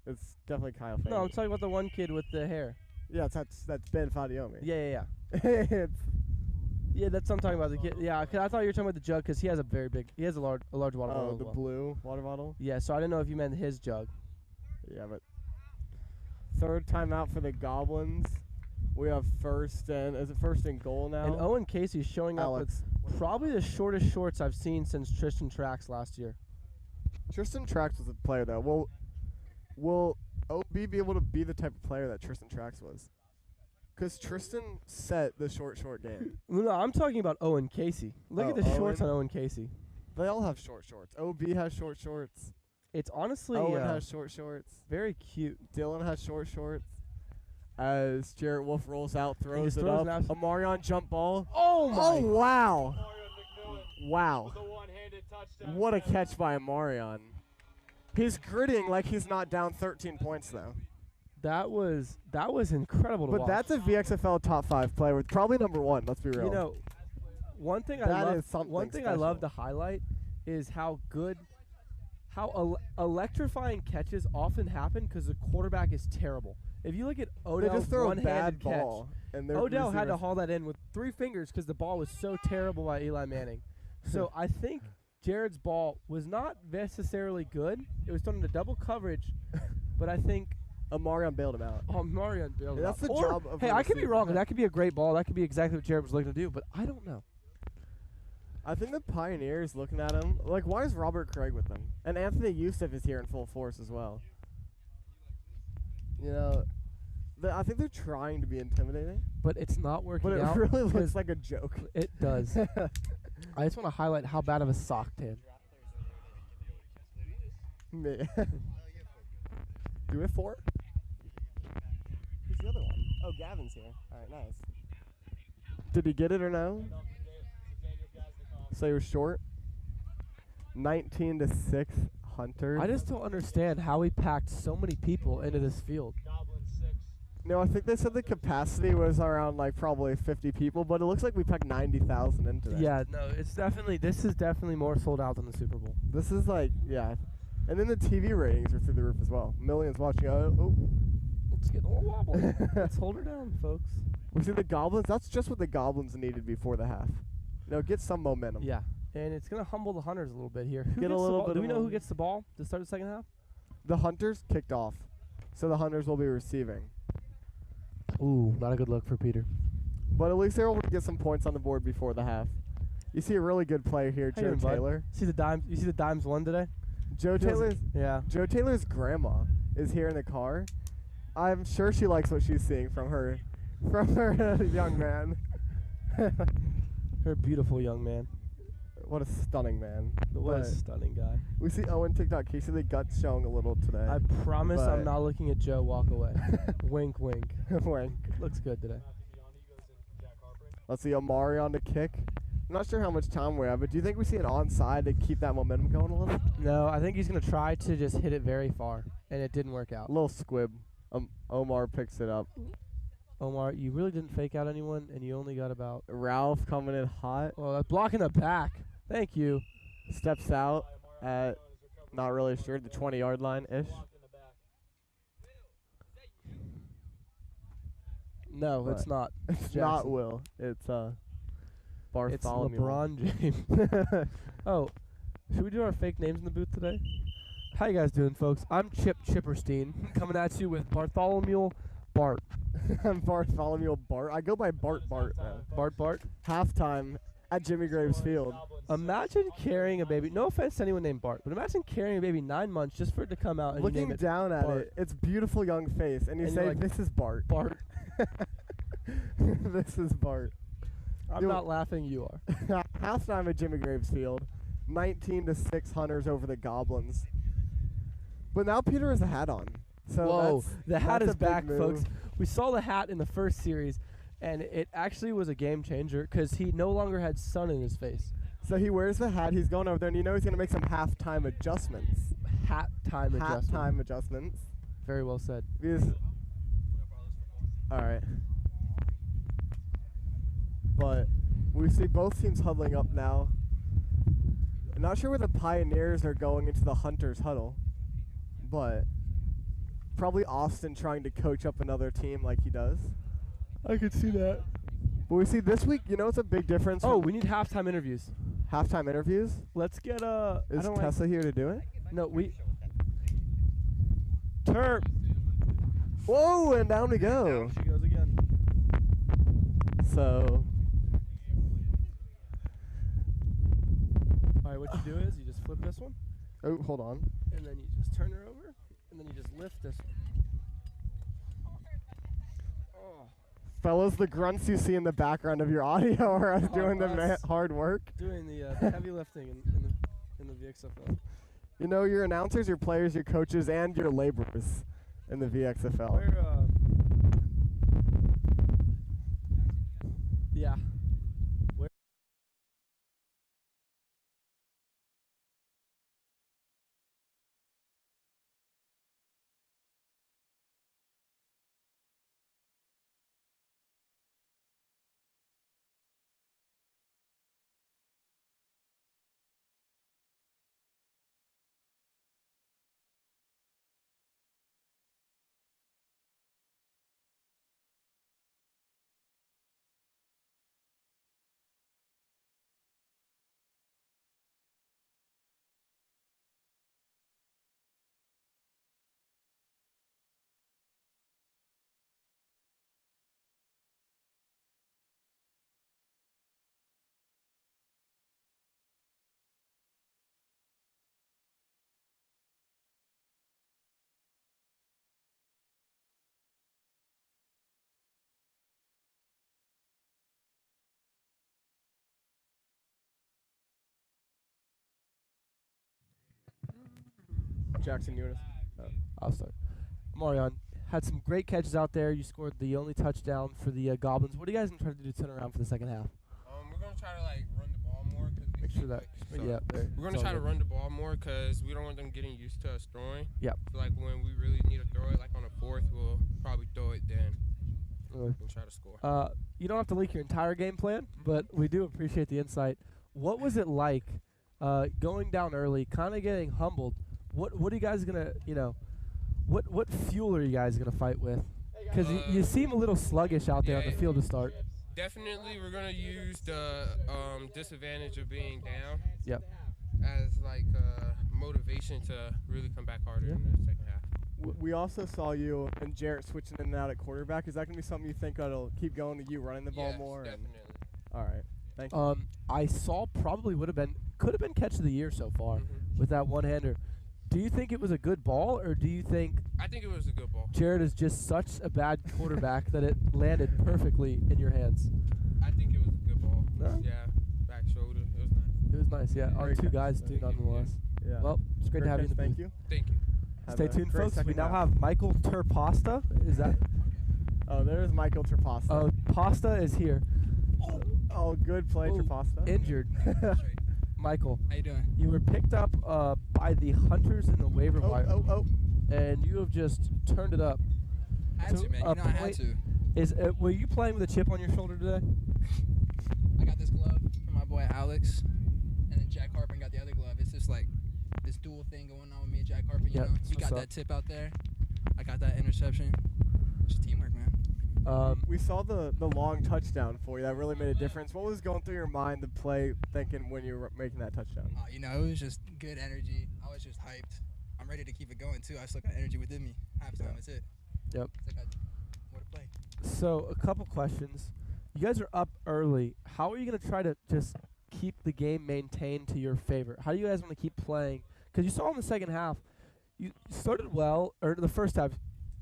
It's definitely Kyle Fahey. No, I'm talking about the one kid with the hair. Yeah, that's Ben Fadiomi. Yeah. It's Yeah, that's what I'm talking about. The kid. Yeah, 'cause I thought you were talking about the jug because he has a large water bottle. as the well. blue water bottle. Yeah, so I didn't know if you meant his jug. Yeah, but 3rd timeout for the Goblins. We have first and goal now? And Owen Casey's showing up Alex. with probably the shortest shorts I've seen since Tristan Trax last year. Tristan Trax was a player though. Will OB be able to be the type of player that Tristan Trax was? Because Tristan set the short game. No, I'm talking about Owen Casey. Look Oh, at the shorts Owen? on Owen Casey. They all have short shorts. OB has short shorts. It's honestly Owen has short shorts. very cute. Dylan has short shorts. As Jarrett Wolf rolls out, throws just it throws up. an Amarion jump ball. Oh my! Oh, wow. Amarion McMillan Wow. with a one-handed touchdown. What a catch by Amarion. He's gritting like he's not down 13 points, though. That was incredible to But watch. that's a VXFL top 5 player with probably number 1. Let's be real. You know, one thing That I love. is something One thing I love special. to highlight is how electrifying catches often happen because the quarterback is terrible. If you look at They Odell's just throw a one-handed bad catch, ball. And Odell had to haul that in with 3 fingers because the ball was so terrible by Eli Manning. So I think Jared's ball was not necessarily good. It was thrown into double coverage, but I think Amarion bailed him out. Marion bailed Yeah, it that's out. the Or, job of hey, a I could be receiver. wrong. That could be a great ball. That could be exactly what Jared was looking to do, but I don't know. I think the Pioneers looking at him, like, why is Robert Craig with them? And Anthony Youssef is here in full force as well. You know, I think they're trying to be intimidating, But it's not working but it out. really looks 'cause like a joke. it does. I just want to highlight how bad of a sock tan. Me. Do we have 4? Who's the other one? Oh, Gavin's here. All right, nice. Did he get it or no? So he was short. 19-6 Hunters. I just don't understand how we packed so many people into this field. Goblins 6. No, I think they said the capacity was around like probably 50 people, but it looks like we packed 90,000 into that. Yeah, no, this is definitely more sold out than the Super Bowl. This is like, yeah. And then the TV ratings are through the roof as well. Millions watching. Oh. It's getting a little wobbly. Let's hold her down, folks. We see the Goblins. That's just what the Goblins needed before the half. You know, get some momentum. Yeah, and it's gonna humble the Hunters a little bit here. Who Get a gets the little ball? bit Do we of know who momentum. gets the ball to start the second half? The Hunters kicked off, so the Hunters will be receiving. Ooh, not a good look for Peter. But at least they're able to get some points on the board before the half. You see a really good player here, How you Joe doing, bud? Taylor. See the dimes? You see the dimes won today? Joe Taylor's Yeah. Joe Taylor's grandma is here in the car. I'm sure she likes what she's seeing from her young man. Her beautiful young man. What a stunning man. What a But stunning guy. we see Owen TikTok. Can you see the guts showing a little today? I promise I'm but- not looking at Joe walk away. Wink, wink. Wink. Looks good today. Let's see Amari on the kick. I'm not sure how much time we have, but do you think we see an onside to keep that momentum going a little? No, I think he's going to try to just hit it very far, and it didn't work out. A little squib. Omar picks it up. Omar, you really didn't fake out anyone, and you only got about... Ralph coming in hot. Oh, that block in the back. Thank you. Steps out at, not really sure, the 20-yard line-ish. No, it's But not. It's not Jackson. Will. It's It's Bartholomew. LeBron James. Oh, should we do our fake names in the booth today? How you guys doing, folks? I'm Chip Chipperstein, coming at you with Bartholomew Bart. I'm Bartholomew Bart. I go by Bart. Bart. Halftime at Jimmy Graves Field. Imagine carrying a baby. No offense to anyone named Bart, but imagine carrying a baby 9 months just for it to come out and you name Looking it down at Bart. it, its beautiful young face, and you And you're say, like, "This is Bart." Bart. This is Bart. I'm You- not laughing. You are. Halftime at Jimmy Graves Field, 19-6 Hunters over the Goblins. But now Peter has a hat on. So Whoa, that's, the hat that's is a big back, move. folks. We saw the hat in the first series, and it actually was a game changer because he no longer had sun in his face. So he wears the hat. He's going over there, and you know he's going to make some halftime adjustments. Hat time adjustment. Halftime adjustments. Very well said. Because, all right. But we see both teams huddling up now. Not sure where the Pioneers are going into the Hunters huddle, but probably Austin trying to coach up another team like he does. I could see that. But we see this week, you know, it's a big difference. Oh, from we need halftime interviews. halftime interviews. Let's get Is Tessa here to do it? No, we. Terp. Whoa, and down we go. She goes again. So, All right, what you do is you just flip this one, oh, hold on. and then you just turn her over, and then you just lift this one. Oh, Fellas, the grunts you see in the background of your audio are us Oh, doing the us. hard work. doing the heavy lifting in the VXFL. You know, your announcers, your players, your coaches, and your laborers in the VXFL. Where, yeah. Jackson Eunice. I'll start. Amarion had some great catches out there. You scored the only touchdown for the Goblins. What are you guys going to try to do to turn around for the second half? We're gonna try to like run the ball more. Make sure that. Yeah, there. We're gonna try to run the ball more because we don't want them getting used to us throwing. Yep. So like when we really need to throw it, like on a fourth, we'll probably throw it then and try to score. You don't have to leak your entire game plan, but we do appreciate the insight. What was it like going down early, kind of getting humbled? What are you guys gonna, what fuel are you guys gonna fight with? Because you seem a little sluggish out there on the field to start. Definitely, we're gonna use the disadvantage of being down. Yep. As like motivation to really come back harder in the second half. We also saw you and Jarrett switching in and out at quarterback. Is that going to be something you think that'll keep going to you running the ball more? Definitely. All right. Thank you. I saw probably could have been catch of the year so far with that one-hander. Do you think it was a good ball, or do you think I think it was a good ball. Jared is just such a bad quarterback that it landed perfectly in your hands? I think it was a good ball. No? Yeah, back shoulder. It was nice. It was nice, yeah. Our Great two catch. guys too, nonetheless. Yeah. Well, it's great to have you in the Thank booth. you. Thank you. Stay Have a tuned, great folks. We second now half. have Michael Terpasta. Is that? Oh, there's Michael Trapasta. Oh, Pasta is here. Oh, good play, Trapasta. Injured. Michael, How you doing? you were picked up by the Hunters in the waiver wire, Oh. and you have just turned it up. I had So, to, man. a You know I had point- to. Were you playing with a chip on your shoulder today? I got this glove from my boy Alex, and then Jack Harper got the other glove. It's just like this dual thing going on with me and Jack Harper. You Yep, know, that's he got what's that up. tip out there. I got that interception. Just teamwork, man. We saw the long touchdown for you. That really made a difference. What was going through your mind, the play, thinking when you were making that touchdown? You know, it was just good energy. I was just hyped. I'm ready to keep it going too. I still got energy within me. Halftime, that's it. Yep. It's like more to play. So, a couple questions. You guys are up early. How are you going to try to just keep the game maintained to your favor? How do you guys want to keep playing? Because you saw in the second half, you started well, or the first half,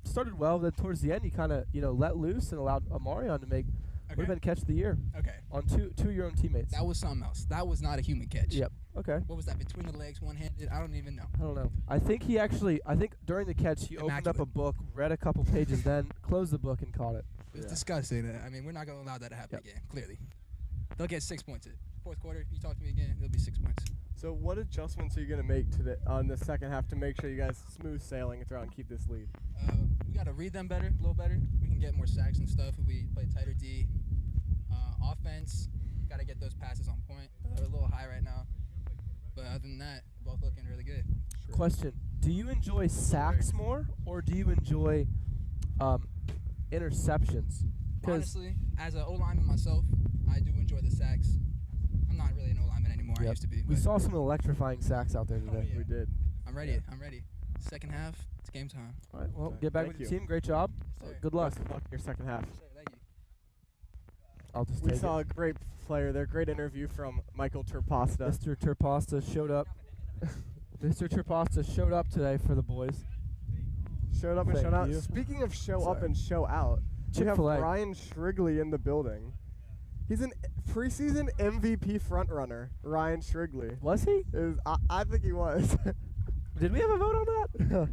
started well, then towards the end you kind of, let loose and allowed Amarion to make, would have been catch of the year Okay. on two of your own teammates. That was something else. That was not a human catch. Yep. Okay. What was that? Between the legs, one-handed? I don't even know. I don't know. I think during the catch, he opened up a Immaculate. book, read a couple pages, then closed the book and caught it. It's Yeah. disgusting. I mean, we're not going to allow that to happen Yep. again, clearly. They'll get 6 points. Fourth quarter, you talk to me again, it'll be 6 points. So what adjustments are you going to make on the second half to make sure you guys smooth sailing throughout and keep this lead? We got to read them better, a little better. We can get more sacks and stuff if we play tighter D. Offense, got to get those passes on point. They're a little high right now. But other than that, both looking really good. Question: do you enjoy sacks more, or do you enjoy interceptions? 'Cause Honestly, as an O-lineman myself, I do enjoy the sacks. I'm not really an O-lineman anymore. I Yep. used to be. we but saw some electrifying sacks out there today. yeah. We did. I'm ready. Yeah. I'm ready. Second half, it's game time. All right, well, Okay, get back thank with your you. team. Great job. Sir. Good luck. Best of luck in your second half. Sir, thank you. I'll just We take saw it. a great player there. Great interview from Michael Terpasta. Mr. Terpasta showed up. Mr. Terpasta showed up today for the boys. Showed up and Thank showed out. you. Speaking of show up Sorry. and show out, we have Chick-fil-A. Ryan Shrigley in the building. He's an preseason MVP frontrunner. Ryan Shrigley Was he? I think he was. Did we have a vote on that?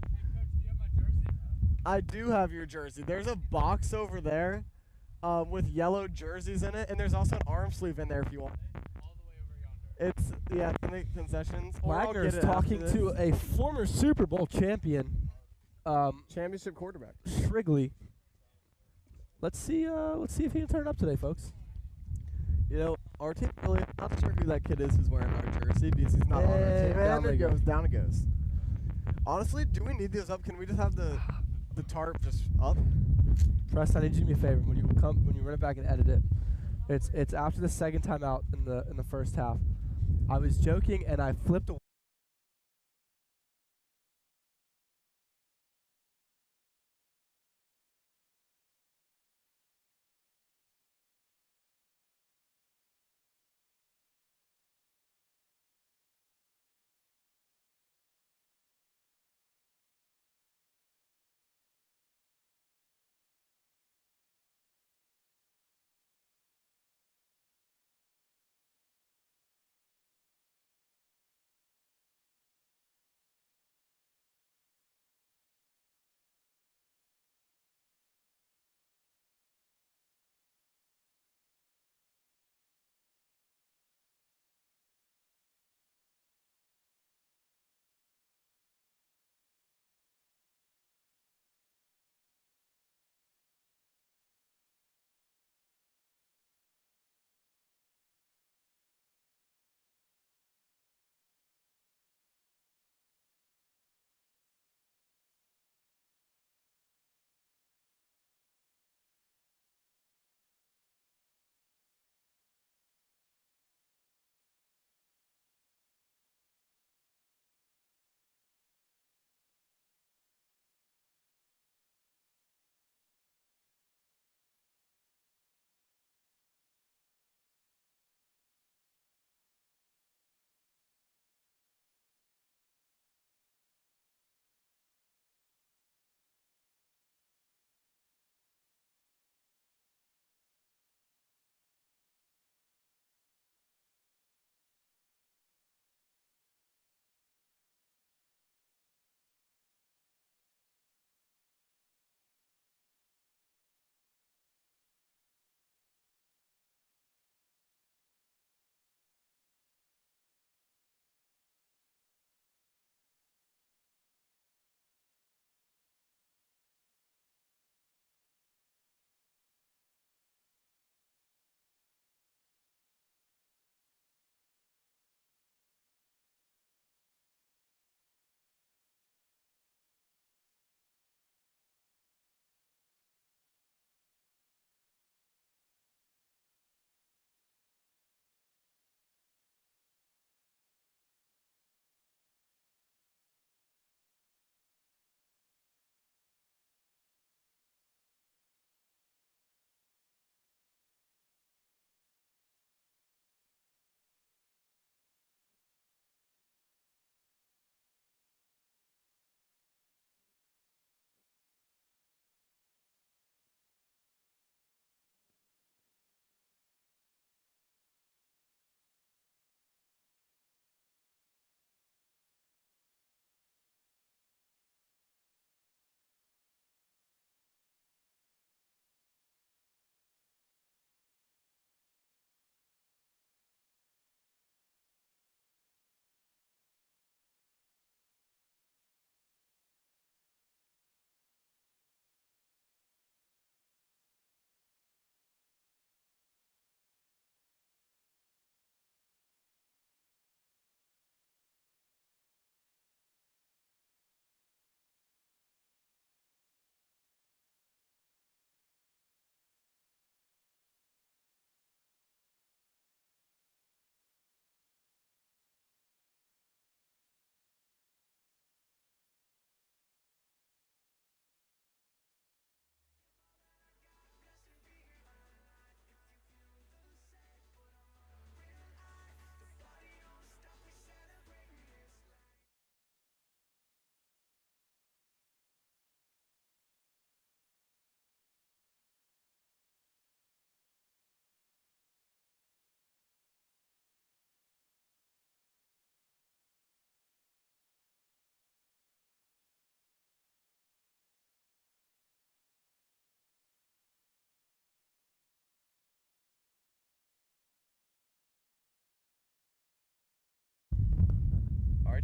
I do have your jersey. There's a box over there with yellow jerseys in it, and there's also an arm sleeve in there if you want. It's in the concessions. Or I'll Wagner's get it after talking this. to a former Super Bowl champion, championship quarterback. Shrigley. Let's see if he can turn it up today, folks. Our team really not sure who that kid is who's wearing our jersey because he's not on our And team. down And they it go. goes, down it goes. Honestly, do we need these up? Can we just have the tarp just up? Press, I need you to do me a favor when you run it back and edit it. It's after the second time out in the first half. I was joking and I flipped away.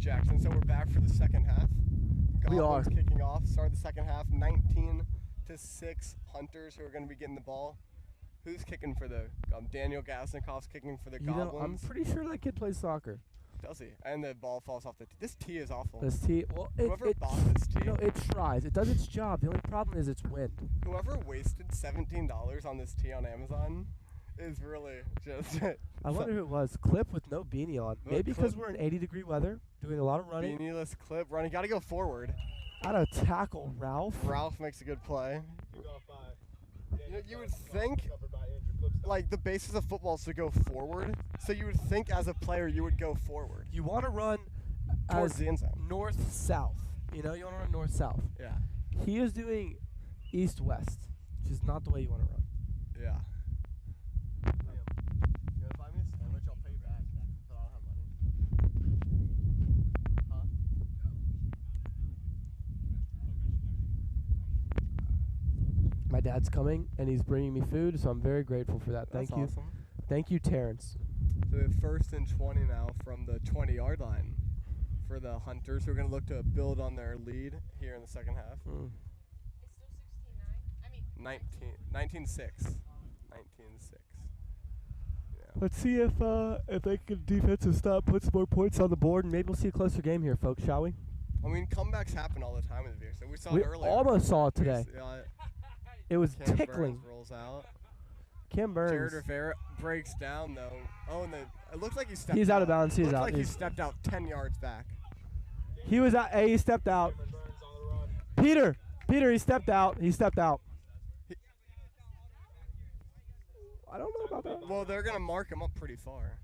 Jackson. So we're back for the second half. We Goblins are. kicking off. Start the second half. 19-6 Hunters who are going to be getting the ball. Who's kicking for the Daniel Gasnikoff's kicking for the You know, Goblins. I'm pretty sure that kid plays soccer. Does he? And the ball falls off the this tee is awful. This tee, well, Whoever bought this tee, you know, it tries. It does its job. The only problem is it's wind. whoever wasted $17 on this tee on Amazon is really just I wonder who it was. Clip with no beanie on. Look, Maybe because Clip. we're in 80-degree weather, doing a lot of running. beanie-less Clip running. Got to go forward. Out of tackle, Ralph. Ralph makes a good play. Kickoff by You know, you would Daniel think, covered by Andrew Clipstone. like, the basis of football is to go forward. So you would think as a player you would go forward You want to run towards as the end zone. north-south. You know, you want to run north-south. Yeah. He is doing east-west, which is not the way you want to run. Yeah. You want to buy me a sandwich? I'll pay you back, but I don't have money. Huh? My dad's coming, and he's bringing me food, so I'm very grateful for that. That's Thank you. awesome. Thank you, Terrence. So we have 1st and 20 now from the 20-yard line for the Hunters, who are going to look to build on their lead here in the second half. Mm. It's still 16-9. I mean, 19-6. 19-6. Yeah. Let's see if they can defensive stop, put some more points on the board, and maybe we'll see a closer game here, folks, shall we? I mean, comebacks happen all the time in the VXA. We saw We it earlier. almost saw it We today. It was Cam tickling. Burns rolls out. Cam Burns. Jared Rivera breaks down, though. Oh, and it looks like he stepped He's out of bounds. He's Looks out. like he He's- stepped out 10 yards back. He was out. Hey, he stepped out. Cameron Burns on the run. Peter, he stepped out. He stepped out. I don't know about that. Well, they're going to mark him up pretty far.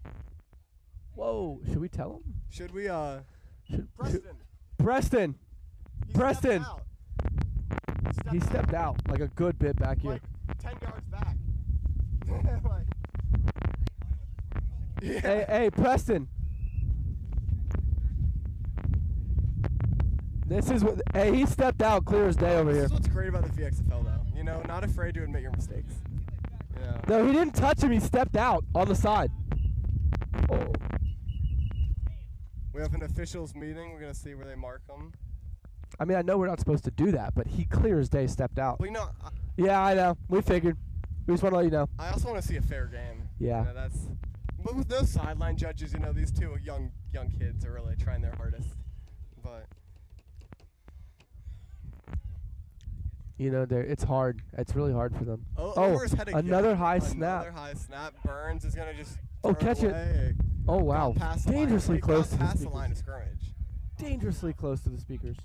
Whoa, should we tell him? Should we, Should, Preston. Preston. He Preston. stepped out. He stepped out like a good bit back here. Like 10 yards back. Like, yeah. Hey, Preston. This is what. Hey, he stepped out clear as day over This here. is what's great about the VXFL, though. You know, not afraid to admit your mistakes. You know. No, he didn't touch him. He stepped out on the side. Oh. We have an officials meeting. We're going to see where they mark him. I mean, I know we're not supposed to do that, but he clear as day stepped out. Well, you know, Yeah, I know. We figured. We just want to let you know. I also want to see a fair game. Yeah. You know, that's. But with no sideline judges, you know, these two young kids are really trying their hardest. But You know, it's hard. It's really hard for them. Omar's head again. another high snap. Another high snap. Burns is gonna just. Oh, throw catch it. away. Oh, wow. Got past the line. Dangerously He close got to the past the line of speakers. scrimmage. Dangerously close to the speakers.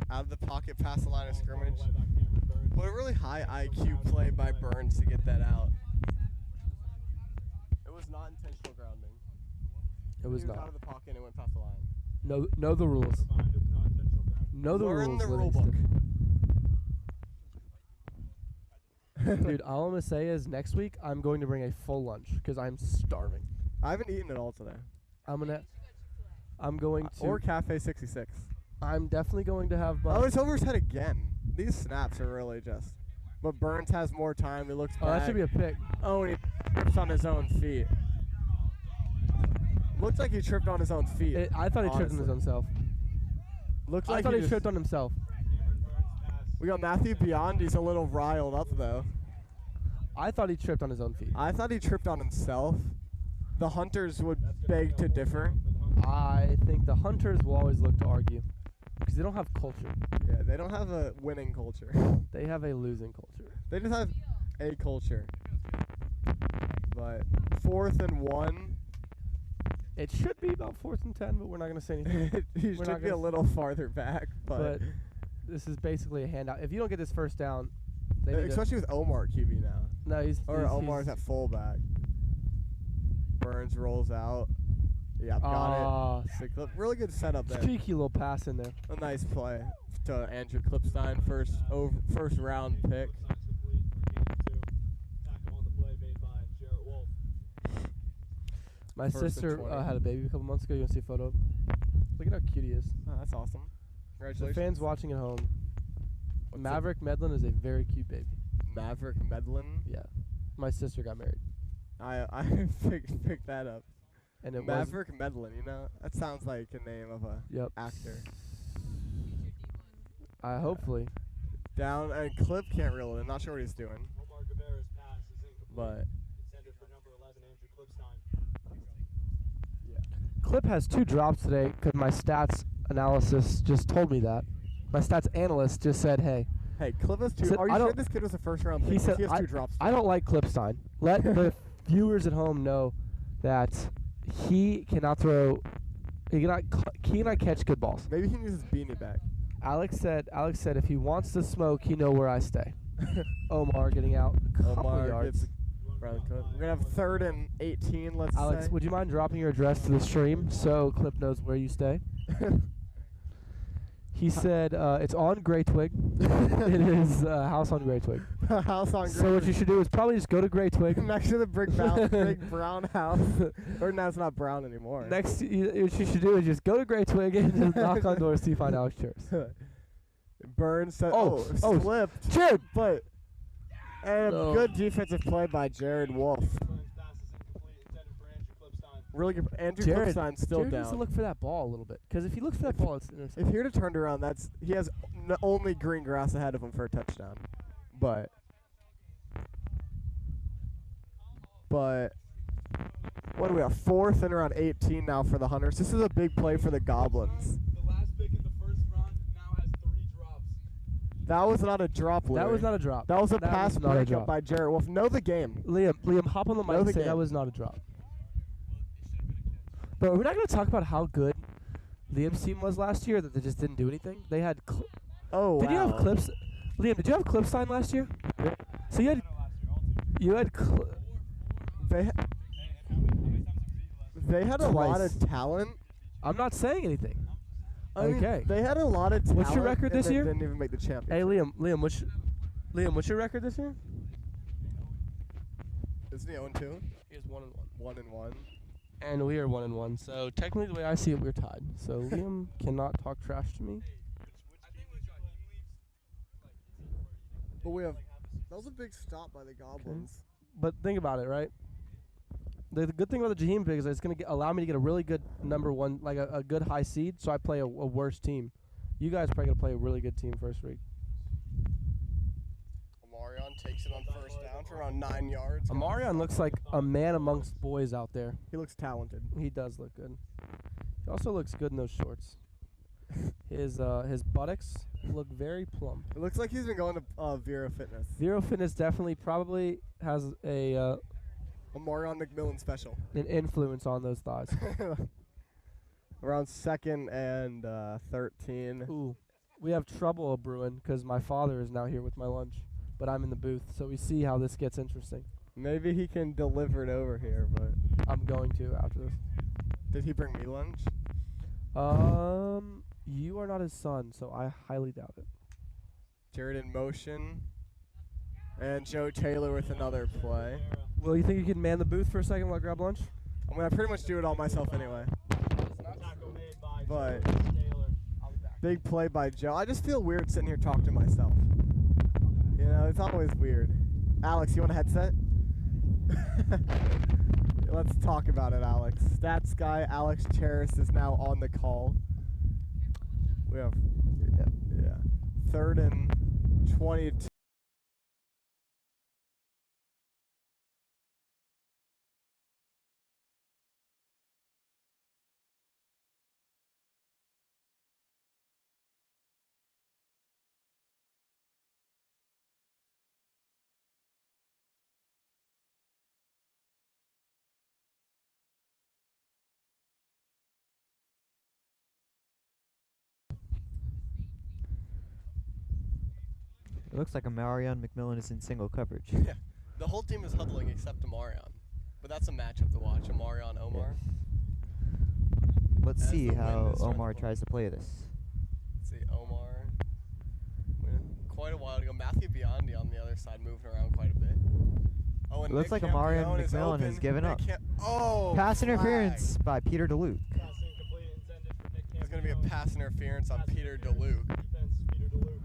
Out of the pocket, past the line of scrimmage. Way back Cameron Burns. What a really high IQ play by Burns to get that out. It was not intentional grounding. It was He was out not. of the pocket and it went past the line. Know the rules. Reminder of non-intentional grounding. Know the Learn rules, the rule Livingston. Dude, all I'm going to say is next week I'm going to bring a full lunch because I'm starving. I haven't eaten at all today. I'm going to Or Cafe 66. I'm definitely going to have my Oh, it's over his head again. These snaps are really just. But Burns has more time. He looks back. Oh, that should be a pick. Oh, and he trips on his own feet. Looks like he tripped on his own feet. I thought he tripped on his honestly. own self. Looks I like thought he just- tripped on himself. Cameron Burns pass. We got Matthew Beyond. He's a little riled up, though. I thought he tripped on his own feet. I thought he tripped on himself. The Hunters would beg to differ. I think the Hunters will always look to argue because they don't have culture. Yeah, they don't have a winning culture. They have a losing culture. They just have a culture. But 4th and 1. It should be about 4th and 10, but we're not going to say anything. He We're should not be a gonna little farther back. But this is basically a handout. If you don't get this first down, they need to, especially with Omar at QB now. no, Or Omar's at fullback. Burns rolls out. Yeah, got it. Sick. Really good setup there. Streaky little pass in there. A nice play to Andrew Klipstein, first round pick. Signs complete for gain of 2. Tackle on the play made by Jarrett Wolf. My First and sister 20. had a baby a couple months ago. You want to see a photo? Look at how cute he is. Oh, that's awesome. The Congratulations. fans watching at home. What's Maverick Medlin is a very cute baby. Maverick Medlin. Yeah. My sister got married. I picked that up. and it was Maverick Medlin, you know? That sounds like a name of a actor. Hopefully. Down, and Clip can't reel it in. Not sure what he's doing. Omar Guevara's pass is incomplete. But Intended for number 11, Andrew Clipstein. Clip has 2 drops today because my stats analysis just told me that. My stats analyst just said, hey. Hey, Clip has 2. Said, Are you sure this kid was a first-round pick? He said, he has 2 drops. I don't like Clipstein. Let the viewers at home know that he cannot throw. He cannot catch good balls. Maybe he can use his beanie back. Alex said if he wants to smoke, he know where I stay. Omar getting out a couple Omar yards. gets round cut. We're gonna have 3rd and 18. Let's Alex, say. would you mind dropping your address to the stream so Clip knows where you stay? He said it's on Grey Twig. It is house on Grey Twig. House on Grey So what you should do is probably just go to Grey Twig. next to the brick brown house. Or now it's not brown anymore. Next, what you should do is just go to Grey Twig and just knock on doors till you find Alex Chairs. Burns said, Oh, slipped. Jared! But and No. good defensive play by Jared Wolf. Pass is incomplete. Intended for Andrew Clipstein. Really good. Andrew Jared, Clipstein's still Jared needs to down. look for that ball a little bit. Because if he looks for that ball, it's intercepted. If he would have turned around, he has only green grass ahead of him for a touchdown. But what do we have? 4th and around 18 now for the Hunters. This is a big play for the Goblins. The last pick in the first round now has 3 drops. That was not a drop, That Larry. was not a drop. That was a That pass was not a breakup drop. by Jared Wolf. Know the game. Liam, hop on the Know mic and the say game. that was not a drop. But we're not going to talk about how good Liam's team was last year, that they just didn't do anything. They had Oh, Did you have clips? Liam, did you have Clipstein last year? Yeah. So you had They had a lot Twice. of talent. I'm not saying anything. I mean, Okay. they had a lot of talent. What's your record and this they year? Didn't even make the championship. Hey Liam, what's your record this year? Isn't he 0-2? He is 1-1. 1-1. And we are 1-1. So technically, the way I see it, we're tied. So Liam cannot talk trash to me. But that was a big stop by the Goblins. But think about it, right? The good thing about the Jaheim pick is that it's going to allow me to get a really good number 1, like a good high seed, so I play a worse team. You guys probably going to play a really good team first week. Amarion takes it on 1st down for around 9 yards. Amarion looks like a man amongst boys out there. He looks talented. He does look good. He also looks good in those shorts. His buttocks look very plump. It looks like he's been going to Vero Fitness. Vero Fitness definitely probably has a Amarion McMillan special. an influence on those thighs. Around 2nd and 13. Ooh, we have trouble brewing because my father is now here with my lunch, but I'm in the booth, so we see how this gets interesting. Maybe he can deliver it over here, but I'm going to after this. did he bring me lunch? You are not his son, so I highly doubt it. Jared in motion. And Joe Taylor with another play. Well, you think you can man the booth for a second while I grab lunch? I mean, I pretty much do it all myself anyway. Tackle made by But Taylor. big play by Joe. I just feel weird sitting here talking to myself. You know, it's always weird. Alex, you want a headset? Let's talk about it, Alex. Stats guy Alex Cheris is now on the call. We have, yeah. 3rd and 22. It looks like Amarion McMillan is in single coverage. Yeah. The whole team is huddling except Amarion. But that's a matchup to watch. Amarion, Omar. Let's As see the wind how is starting Omar to blow. tries to play this. Let's see, Omar. Quite a while ago. Matthew Biondi on the other side moving around quite a bit. Oh, and It looks Nick like Amarion Campione is McMillan open. has given Nick up. Oh, Pass flag. interference by Peter DeLuke. Pass incomplete. Intended for Nick There's going to be a Campione. pass interference on Pass Peter interference. DeLuke. Defense, Peter DeLuke.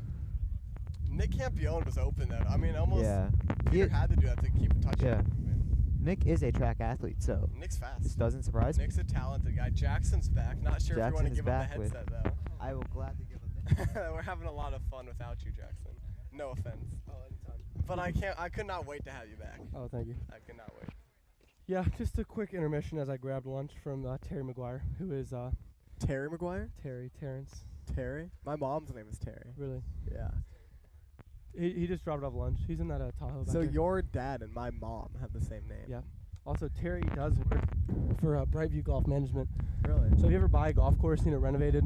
Nick Campione was open then. I mean, almost Yeah. Peter He- had to do that to keep a touch. Yeah. Nick is a track athlete, so Nick's this fast. doesn't surprise me. Nick's a talented guy. Jackson's back. Not sure if you want Jackson to is give him the back with- headset though. I will gladly give him that. We're having a lot of fun without you, Jackson. No offense. Oh, anytime. But I could not wait to have you back. Oh, thank you. I could not wait. Yeah, just a quick intermission as I grabbed lunch from Terry McGuire, who is Terry McGuire? Terrence. Terry? My mom's name is Terry. Really? Yeah. He just dropped off lunch. He's in that Tahoe. back So there. your dad and my mom have the same name. Yeah. Also, Terry does work for Brightview Golf Management. Really? So if you ever buy a golf course, need it renovated,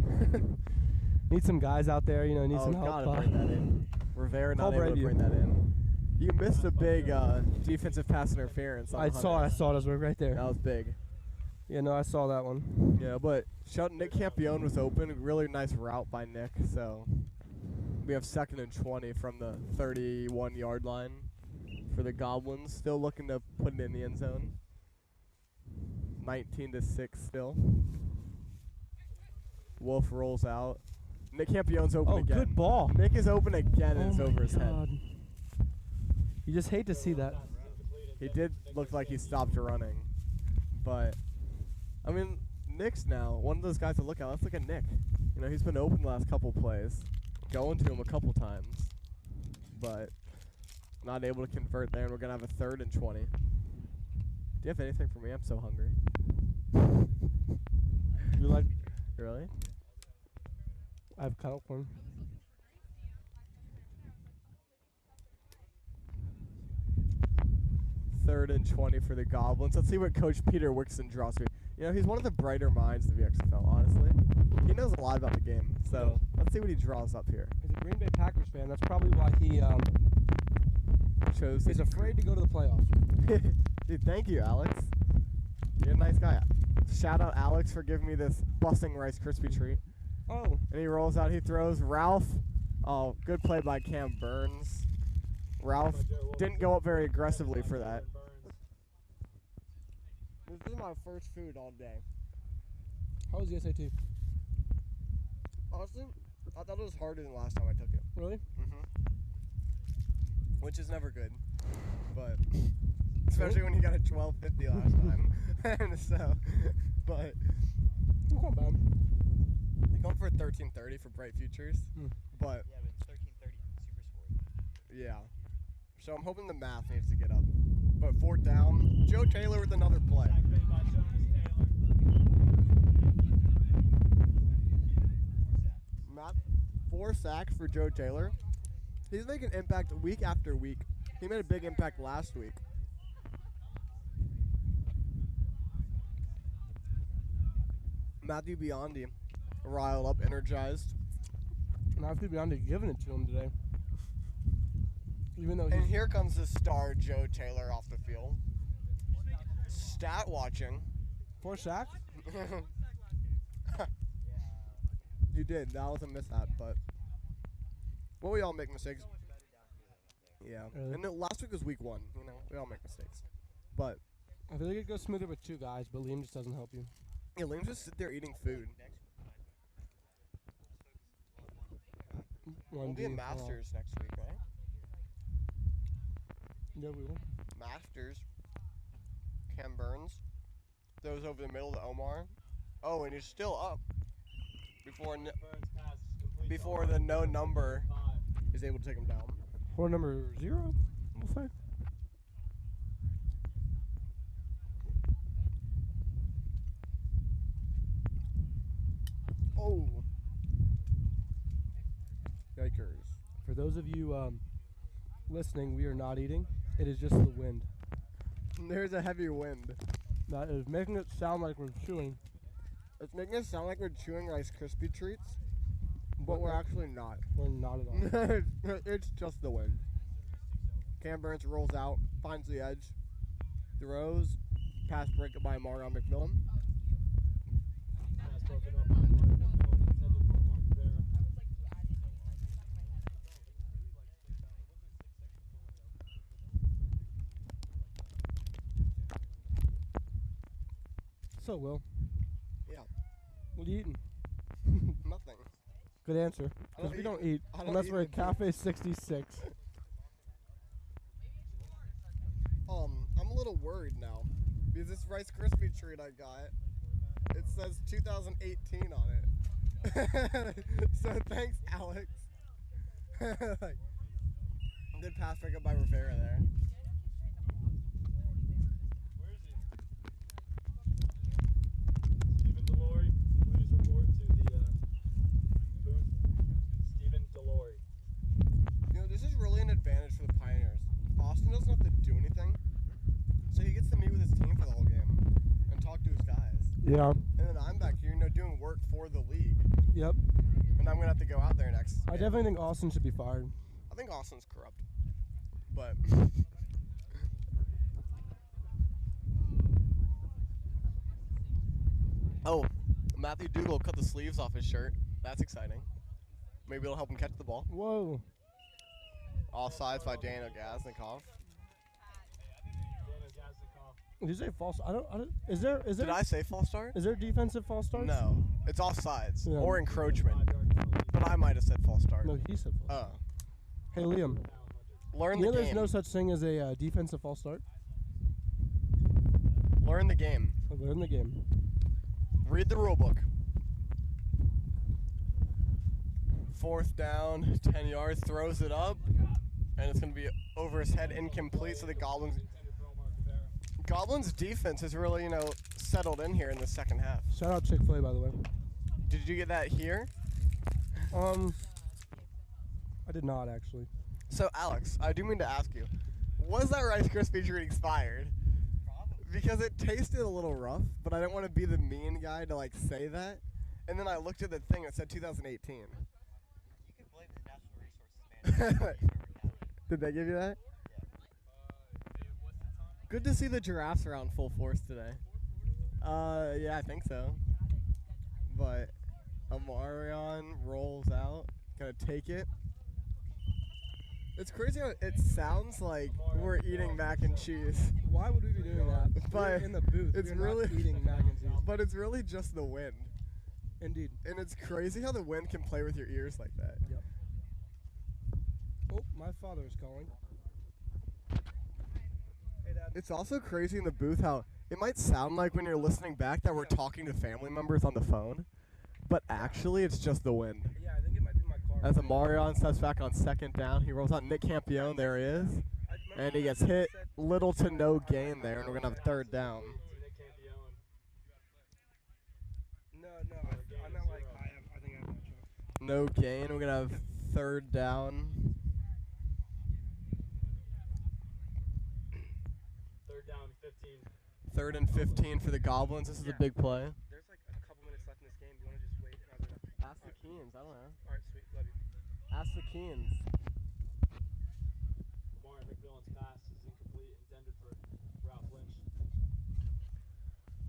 need some guys out there, need some help. gotta bring that in. We're very Call not able to Brightview. bring that in. You missed a big defensive pass interference. On I saw it. I was right there. That was big. Yeah, no, I saw that one. Yeah, but Nick Campione was open. Really nice route by Nick. So we have 2nd and 20 from the 31-yard line for the Goblins. Still looking to put it in the end zone. 19-6 still. Wolf rolls out. Nick Campione's open Oh, again. good ball. Nick is open again, and Oh it's my over his head. God. You just hate to see that. He did look like he stopped running, but I mean, Nick's now one of those guys to look at. Let's look at Nick. He's been open the last couple plays, going to him a couple times, but not able to convert there. And we're gonna have a 3rd and 20. Do you have anything for me? I'm so hungry. You like? Really? I have kettle corn. Third and 20 for the Goblins. Let's see what Coach Peter Wixon draws here. He's one of the brighter minds of the XFL, honestly. He knows a lot about the game, so let's see what he draws up here. He's a Green Bay Packers fan. That's probably why he Chose is afraid to go to the playoffs. Dude, thank you, Alex. You're a nice guy. Shout out Alex for giving me this busting Rice Krispie treat. Oh, And he rolls out. He throws. Ralph. Oh, good play by Cam Burns. Ralph didn't go up very aggressively for that. This is my first food all day. how was the SAT? Honestly, I thought it was harder than last time I took it. Really? Which is never good, but especially when you got a 1250 last time. And so, but It's not bad. they going for a 1330 for Bright Futures, but Yeah, but it's 13:30 Super Sport. yeah. So I'm hoping the math needs to get up. But 4th down, Joe Taylor with another play. Sack made by Jonas Taylor. Matt, 4 sacks for Joe Taylor. He's making impact week after week. He made a big impact last week. Matthew Biondi, riled up, energized. Now I feel beyond giving it to him today. Even though And he's here comes the star Joe Taylor off the field. Stat watching. 4 sacks. You did. That was a mishap, but we all make mistakes. Yeah. Really? And last week was week 1. We all make mistakes. But I feel like it goes smoother with 2 guys, but Liam just doesn't help you. yeah, Liam just sit there eating food. One We'll be in D, Masters next week, right? Yeah, we will. Masters. Cam Burns. Throws over the middle to Omar. Oh, and he's still up. Burns pass is complete. Before the no number 5. Is able to take him down. Or number 0, we'll say. Oh. Yikers. For those of you listening, we are not eating. It is just the wind. There's a heavy wind. That is making it sound like we're chewing. It's making it sound like we're chewing Rice Krispie treats, but we're actually not. We're not at all. It's just the wind. Cam Burns rolls out, finds the edge, throws, pass break by Amarion McMillan. Pass broken up by Mark McMillan, intended for Mark Vera. So, Will, Yeah, what are you eating? nothing. Good answer. I don't Because we eat don't the- eat I don't unless eat we're at the- Cafe 66. I'm a little worried now because this Rice Krispie treat I got, it says 2018 on it. So thanks, Alex. Like, good pass pick up by Rivera there. Where is he? Stephen Delory, please report to the booth. Stephen Delory. You know, this is really an advantage for the Pioneers. Austin doesn't have to do anything, so he gets to meet with his team for the whole game and talk to his guys. Yeah. And then I'm back here, you know, doing work for the league. Yep. And I'm gonna have to go out there next. I definitely think Austin should be fired. I think Austin's corrupt, but oh, Matthew Dougal cut the sleeves off his shirt. That's exciting. Maybe it'll help him catch the ball. Whoa. Offsides by Daniel Gaznikov. Daniel Gaznikov. Did you say false? I don't. Is there? Did I say false start? Is there defensive false starts? No, it's offsides Yeah. or encroachment. But I might have said false start. No, he said false. Oh, Hey, Liam. learn You the know there's game. no such thing as a defensive false start? Learn the game. We're in the game. Read the rule book. 4th down, 10 yards, throws it up, and it's going to be over his head, incomplete. So the Goblins defense has really, you know, settled in here in the second half. Shout out Chick-fil-A, by the way. Did you get that here? I did not actually. So Alex, I do mean to ask you, was that Rice Krispie treat expired? Because it tasted a little rough, but I didn't want to be the mean guy to like say that. And then I looked at the thing that said 2018. You can blame the Natural Resources Management. Did they give you that? Good to see the giraffes around full force today. Yeah, I think so. But Amarion rolls out, gonna take it. It's crazy how it sounds like we're eating mac and cheese. Why would we be doing that? But We're in the booth. it's We're really not eating mac and cheese. But it's really just the wind. Indeed. And it's crazy how the wind can play with your ears like that. Yep. Oh, my father is calling. Hey, Dad. It's also crazy in the booth how it might sound like when you're listening back that we're talking to family members on the phone, but actually it's just the wind. Yeah, I think it might be my car. As Amarion steps back on 2nd down, he rolls out Nick Campione, there he is. And he gets hit, little to no gain there, and we're going to have 3rd down. No, I meant like I think I have that truck. No gain, we're going to have 3rd down. 3rd down, 15. 3rd and 15 for the Goblins. This is a big play. There's like a couple minutes left in this game. You want to just wait? And I'll do it. Ask the Keens, I don't know. All right, sweet. Love you. Ask the Keens. Amarion McMillan's pass is incomplete, intended for Ralph Lynch.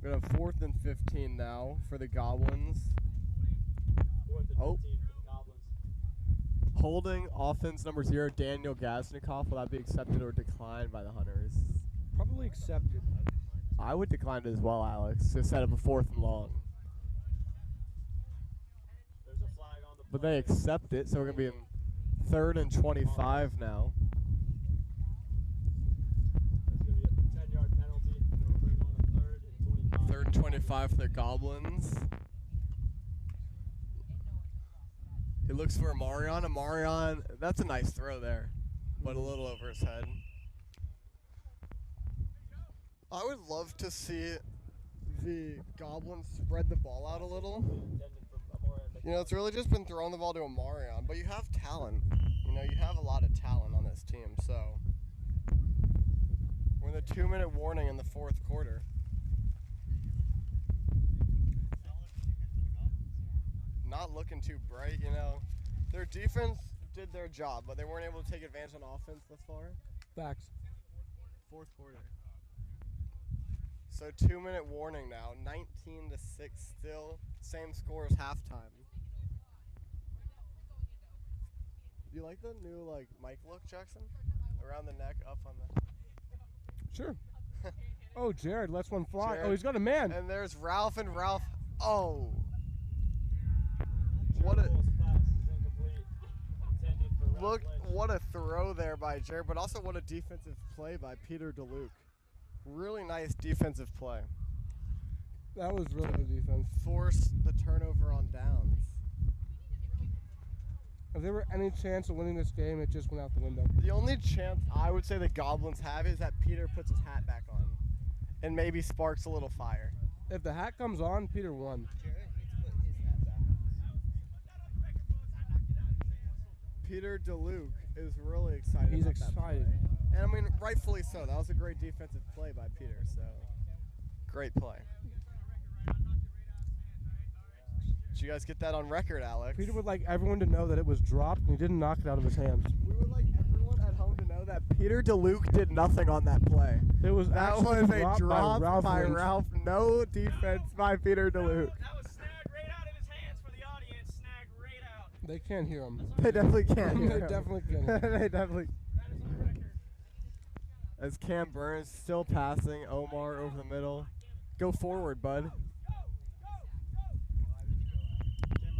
We're going to have 4th and 15 now for the Goblins. 4th and 15 Oh. for the Goblins. Holding offense number 0, Daniel Gaznikov. Will that be accepted or declined by the Hunters? Probably accepted. I would decline it as well, Alex, to set up a 4th and long. There's a flag on the But play. they accept it, so we're going to be in 3rd and 25 now. There's going to be a 10-yard penalty, and we'll bring on a 3rd and 25. 3rd and 25 for the Goblins. He looks for Amarion. Amarion, that's a nice throw there, but a little over his head. I would love to see the Goblins spread the ball out a little. Intended for Amarion McMillan. You know, it's really just been throwing the ball to Amarion, but you have talent. You know, you have a lot of talent on this team, so we're in the 2-minute warning in the 4th quarter. Not looking too bright, you know. Their defense did their job, but they weren't able to take advantage on offense thus far. Facts. 4th quarter. So 2-minute warning now, 19-6 still, same score as halftime. Do you like the new like mic look, Jackson? Around the neck, up on the. Sure. Oh, Jared lets one fly. Jared. Oh, he's got a man. And there's Ralph and Ralph. Oh. What a Jared Bull's pass is incomplete, intended for Ralph look! Lynch. What a throw there by Jared, but also what a defensive play by Peter DeLuke. Really nice defensive play. That was really good defense. Forced the turnover on downs. If there were any chance of winning this game, it just went out the window. The only chance I would say the Goblins have is that Peter puts his hat back on and maybe sparks a little fire. If the hat comes on, Peter won. Jared needs to put his hat back. Peter DeLuke is really excited. He's about that excited. play. And I mean, rightfully so. That was a great defensive play by Peter. So, great play. Did you guys get that on record, Alex? Peter would like everyone to know that it was dropped and he didn't knock it out of his hands. We would like everyone at home to know that Peter DeLuke did nothing on that play. It was That actually was a dropped drop by Ralph Lynch. No defense by Peter DeLuke. That was snagged right out of his hands for the audience. Snagged right out. They can't hear him. They definitely can't. They definitely can't hear him. They definitely. That is on record. As Cam Burns still passing Omar over the middle. Go forward, bud.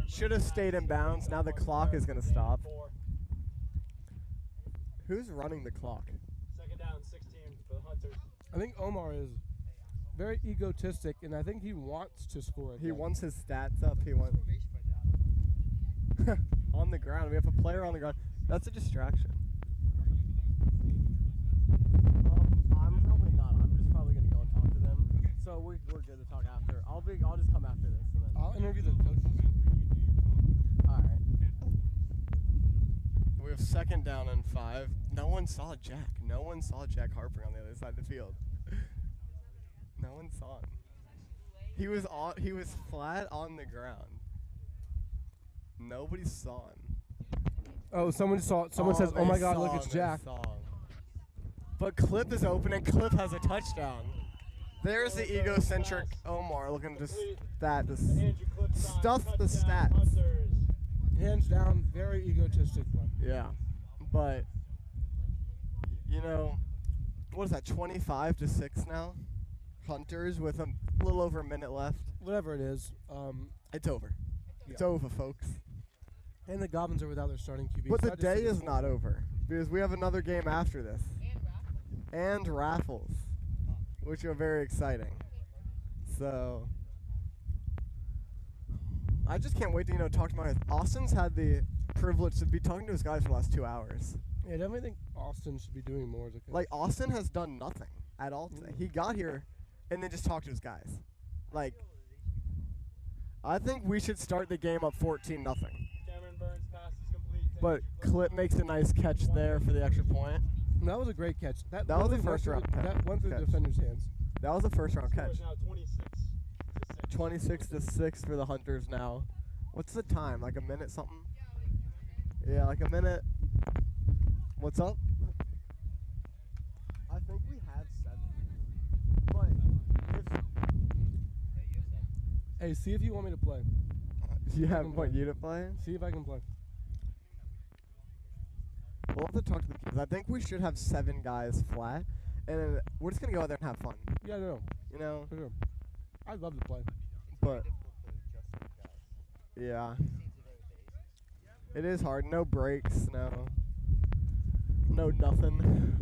Should have stayed in bounds. Now the clock is going to stop. 4. Who's running the clock? Second down, 16 for the Hunters. I think Omar is very egotistic, and I think he wants to score again. He wants his stats up. He wants on the ground. We have a player on the ground. That's a distraction. I'm probably not. I'm just probably going to go and talk to them. So we're good to talk after. I'll just come after this. And then. I'll interview the coaches. All right. We have second down and 5. No one saw Jack. No one saw Jack Harper on the other side of the field. No one saw him. He was flat on the ground. Nobody saw him. Oh, someone saw it. Someone says, "Oh my they God, saw look, him, it's they Jack." saw him. But Cliff is open and Cliff has a touchdown. There's the egocentric Omar looking to Andrew Clips on stuff the touchdown, stats. Hunters. Hands down, very egotistic one. Yeah, but you know, what is that? 25-6 now. Hunters with a little over a minute left. Whatever it is. It's over. It's Yeah. over, folks. And the Goblins are without their starting QB. But the Sad to see day this is not over because we have another game after this. And raffles, which are very exciting. So I just can't wait to talk to my guys. Austin's had the privilege to be talking to his guys for the last 2 hours. Yeah, I definitely think Austin should be doing more as a coach. Like Austin has done nothing at all today. He got here and then just talked to his guys. Like I think we should start the game up 14-0. Cameron Burns pass is complete. to But Andrew Clips. Clip makes a nice catch there for the extra point. That was a great catch. That was a literally went first through round the- catch. That went through the Catch. defender's hands. That was a first round Score catch. is now 26-6. 26-6 for the Hunters now. What's the time? Like a minute something? Yeah, like a minute. What's up? I think we have 7. But Hey, see if you want me to play. you I have can what play. you to play? See if I can play. We'll have to talk to the kids. I think we should have 7 guys flat, and then we're just gonna go out there and have fun. Yeah, no, You know? for sure. I'd love to play. But yeah, it is hard. No breaks. No nothing.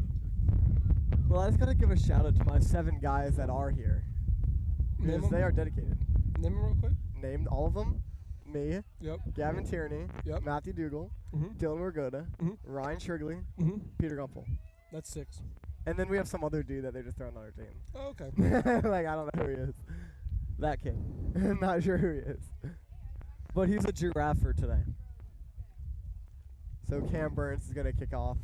Well, I just gotta give a shout out to my 7 guys that are here because Name they 'em? are dedicated. Name them real quick. Named all of them. Me, Yep. Gavin Tierney, Yep. Matthew Dougal, Mhm. Dylan Ragoda, Mhm. Ryan Shrigley, Mhm. Peter Gumpel. That's 6. And then we have some other dude that they're just throwing on our team. Oh, okay. Like, I don't know who he is. That kid. Not sure who he is. But he's a giraffe for today. So Cam Burns is going to kick off.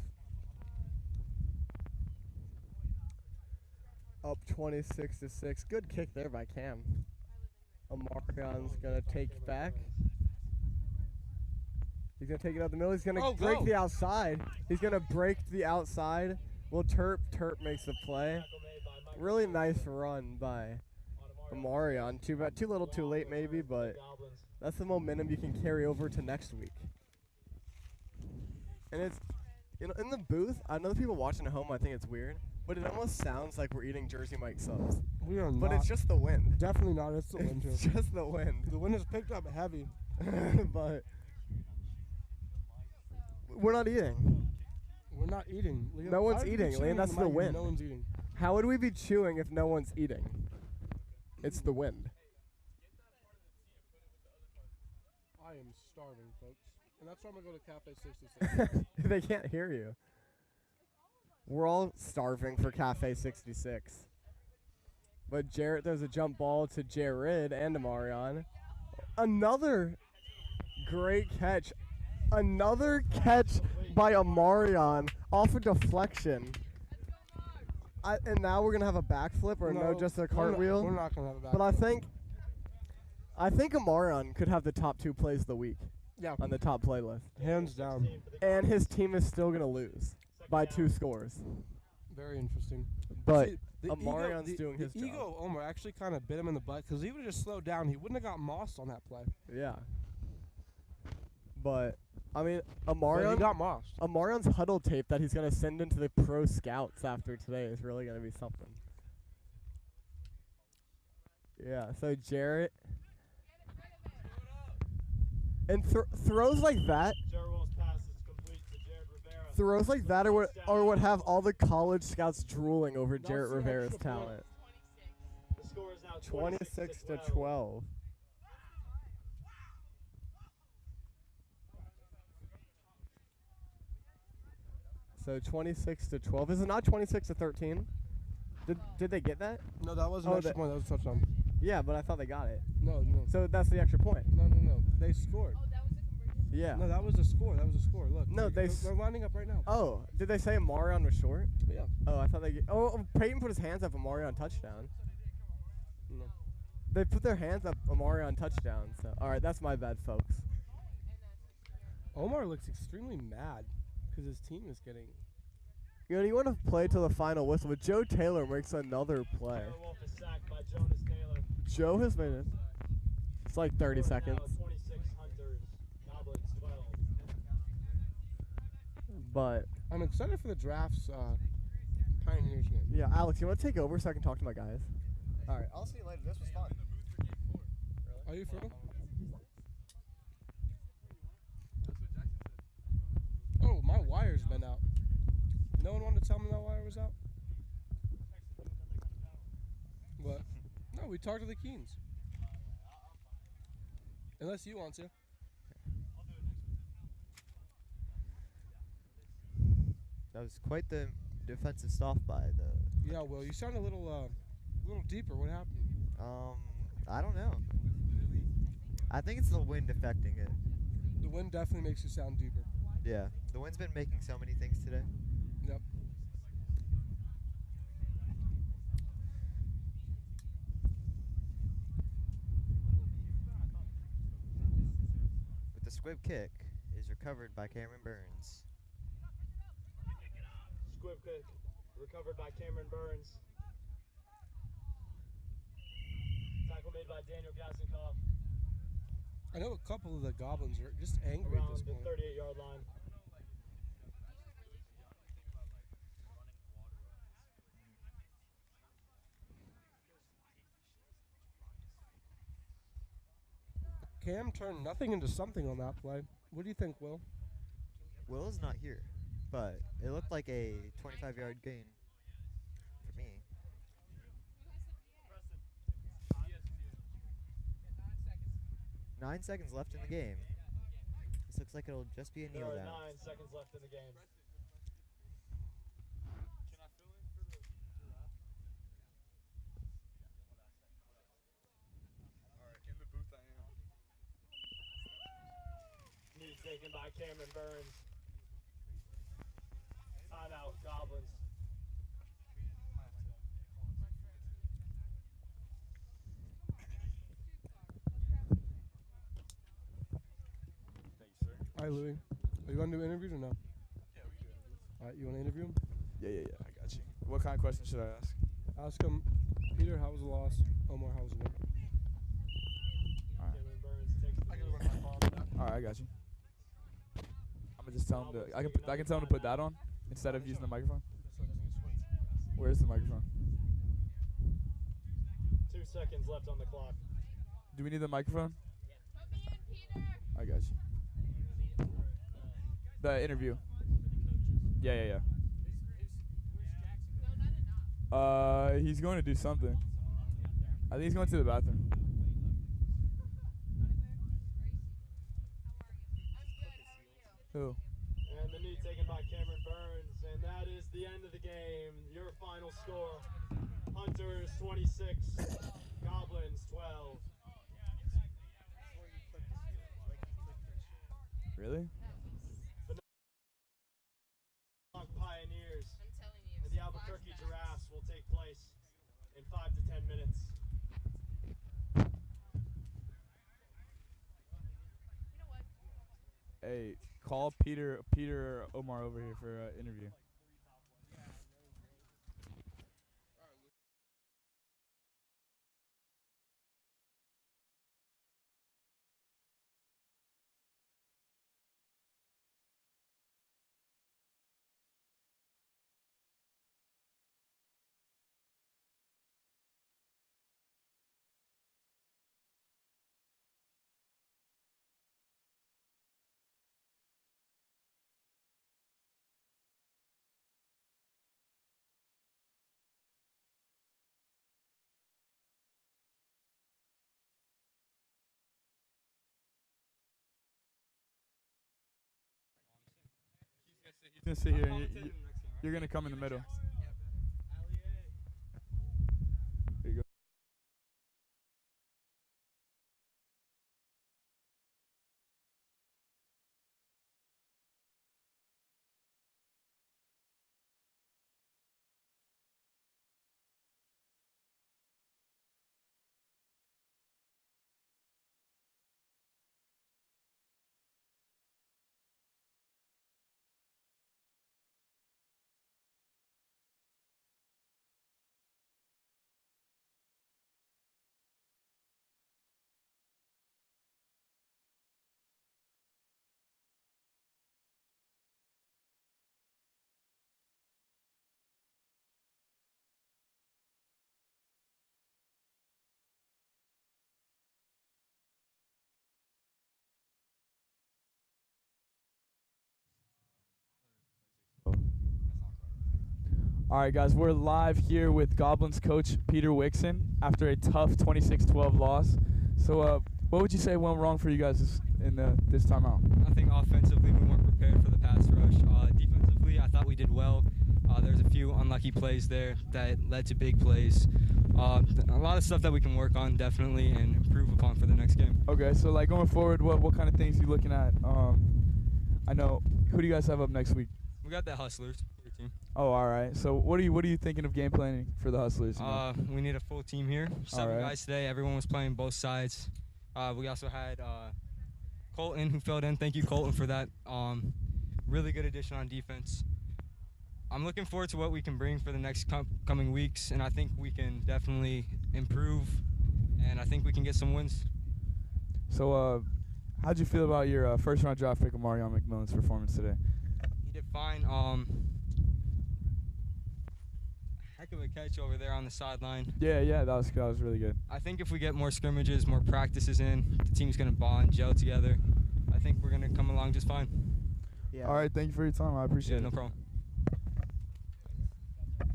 Up 26-6. Good kick there by Cam. Amarion's going to take back. He's going to take it up the middle. He's going to break go. the outside. He's going to break the outside. Well, Terp makes the play. Tackle made by Michael Really Stewart nice run by on Amarion. Too little, too late, maybe, but Goblins. that's the momentum you can carry over to next week. And it's, in the booth, I know the people watching at home might think it's weird, but it almost sounds like we're eating Jersey Mike subs. We are But not. it's just the wind. Definitely not. It's the wind It's too. just the wind. The wind has picked up heavy. But we're not eating. We're not eating. No one's How did you eating, chewing Lane, that's in the mic if wind. No one's eating. How would we be chewing if no one's eating? It's the wind. I am starving, folks. And that's why I'm going to go to Cafe 66. They can't hear you. We're all starving for Cafe 66. But Jarrett, there's a jump ball to Jared and Amarion. Another great catch. Another catch by Amarion off a deflection. And now we're going to have a backflip or no, just a cartwheel. We're not going to have a backflip. But I think Amarion could have the top 2 plays of the week. Yeah. On the top playlist. Hands down. And his team is still going to lose by 2 scores. Very interesting. But See, the Amarion's doing his job. The ego of Omar actually kind of bit him in the butt because he would have just slowed down. He wouldn't have got mossed on that play. Yeah. But, I mean, But he got mossed. Amarion's huddle tape that he's going to send into the pro scouts after today is really going to be something. Yeah, so Jarrett. And throws like that. Jared Will's pass is complete to Jared Rivera. Throws like that or would have all the college scouts drooling over Jarrett the Rivera's extra point. talent. The score is now 26 to 12. So 26 to 12. Is it not 26 to 13? Did they get that? No, that wasn't Oh, an extra point. That was a touchdown. Yeah, but I thought they got it. No. So that's the extra point. No. They scored. Yeah. No, that was a score. Look. No, they're lining up right now. Oh, did they say Amarion was short? Yeah. Oh, I thought they. Peyton put his hands up. Amarion touchdown. No. They put their hands up. Amarion touchdown. So all right, that's my bad, folks. Omar looks extremely mad because his team is getting. You want to play till the final whistle, but Joe Taylor makes another play. Jared Wolf is sacked by Jonas Taylor. Joe has made it. It's like 30 Score is seconds. now 26 Hunters, Goblins 12. But I'm excited for the drafts. Pioneers game. yeah, Alex, you want to take over so I can talk to my guys? All right, I'll see you later. This was fun. Are you for real? Oh, my wire's been out. No one wanted to tell me that wire was out? What? No, we talked to the Keens. Unless you want to. That was quite the defensive stop by the. Yeah, well, you sound a little deeper. What happened? I don't know. I think it's the wind affecting it. The wind definitely makes you sound deeper. Yeah, the wind's been making so many things today. Yep. But the squib kick is recovered by Cameron Burns. Squib kick recovered by Cameron Burns. Tackle made by Daniel Gasenkoff I know a couple of the Goblins are just angry at around this the point. 38-yard line. Cam turned nothing into something on that play. What do you think, Will? Will is not here, but it looked like a 25-yard gain for me. 9 seconds left in the game. This looks like it'll just be a There kneel are down. 9 seconds left in the game. Knee taken by Cameron Burns. Timeout, Goblins. All right, Louis. Are you going to do interviews or no? Yeah, we do interviews. All right, you want to interview him? Yeah, I got you. What kind of questions should I ask? Ask him, Peter, how was the loss? Omar, how was the win? Cameron Burns takes the I can knee. run my phone. All right, I got you. I'm gonna just tell him to. I can tell him to put that on instead of using the microphone. Where's the microphone? 2 seconds left on the clock. Do we need the microphone? I got you. The interview. Yeah. He's going to do something. I think he's going to the bathroom. Who? And the knee taken by Cameron Burns, and that is the end of the game. Your final score: Hunters 26, Goblins 12. Really? The Pioneers and the Albuquerque Giraffes will take place in 5 to 10 minutes. Hey, call Peter or Omar over here for an interview. He's gonna sit here. And you're gonna come in the middle. There you go. All right, guys, we're live here with Goblins coach Peter Wixon after a tough 26-12 loss. So, what would you say went wrong for you guys in this timeout? I think offensively we weren't prepared for the pass rush. Defensively, I thought we did well. There's a few unlucky plays there that led to big plays. A lot of stuff that we can work on definitely and improve upon for the next game. Okay, so like going forward, what kind of things are you looking at? I know, who do you guys have up next week? We got the Hustlers. Team. Oh, all right. So what are you thinking of game planning for the Hustlers? We need a full team here. 7 guys today. Everyone was playing both sides. We also had Colton who filled in. Thank you, Colton, for that. Really good addition on defense. I'm looking forward to what we can bring for the next coming weeks, and I think we can definitely improve, and I think we can get some wins. So how'd you feel about your first-round draft pick, Amarion McMillan's performance today? He did fine. Heck of a catch over there on the sideline. Yeah, that was really good. I think if we get more scrimmages, more practices in, the team's going to bond, gel together. I think we're going to come along just fine. Yeah. All right, thank you for your time. I appreciate it. No problem.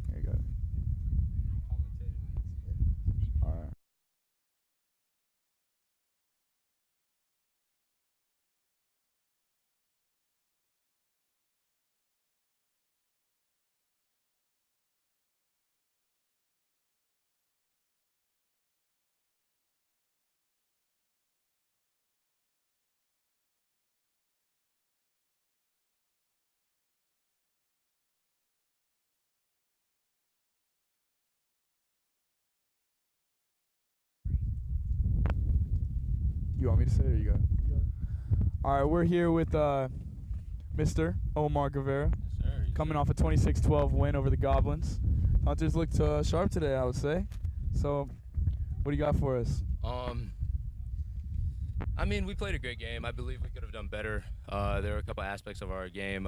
There you go. All right. You want me to say it or you got it? All right, we're here with Mr. Omar Guevara, coming off a 26-12 win over the Goblins. Hunters looked sharp today, I would say. So, what do you got for us? I mean, we played a great game. I believe we could have done better. There were a couple aspects of our game.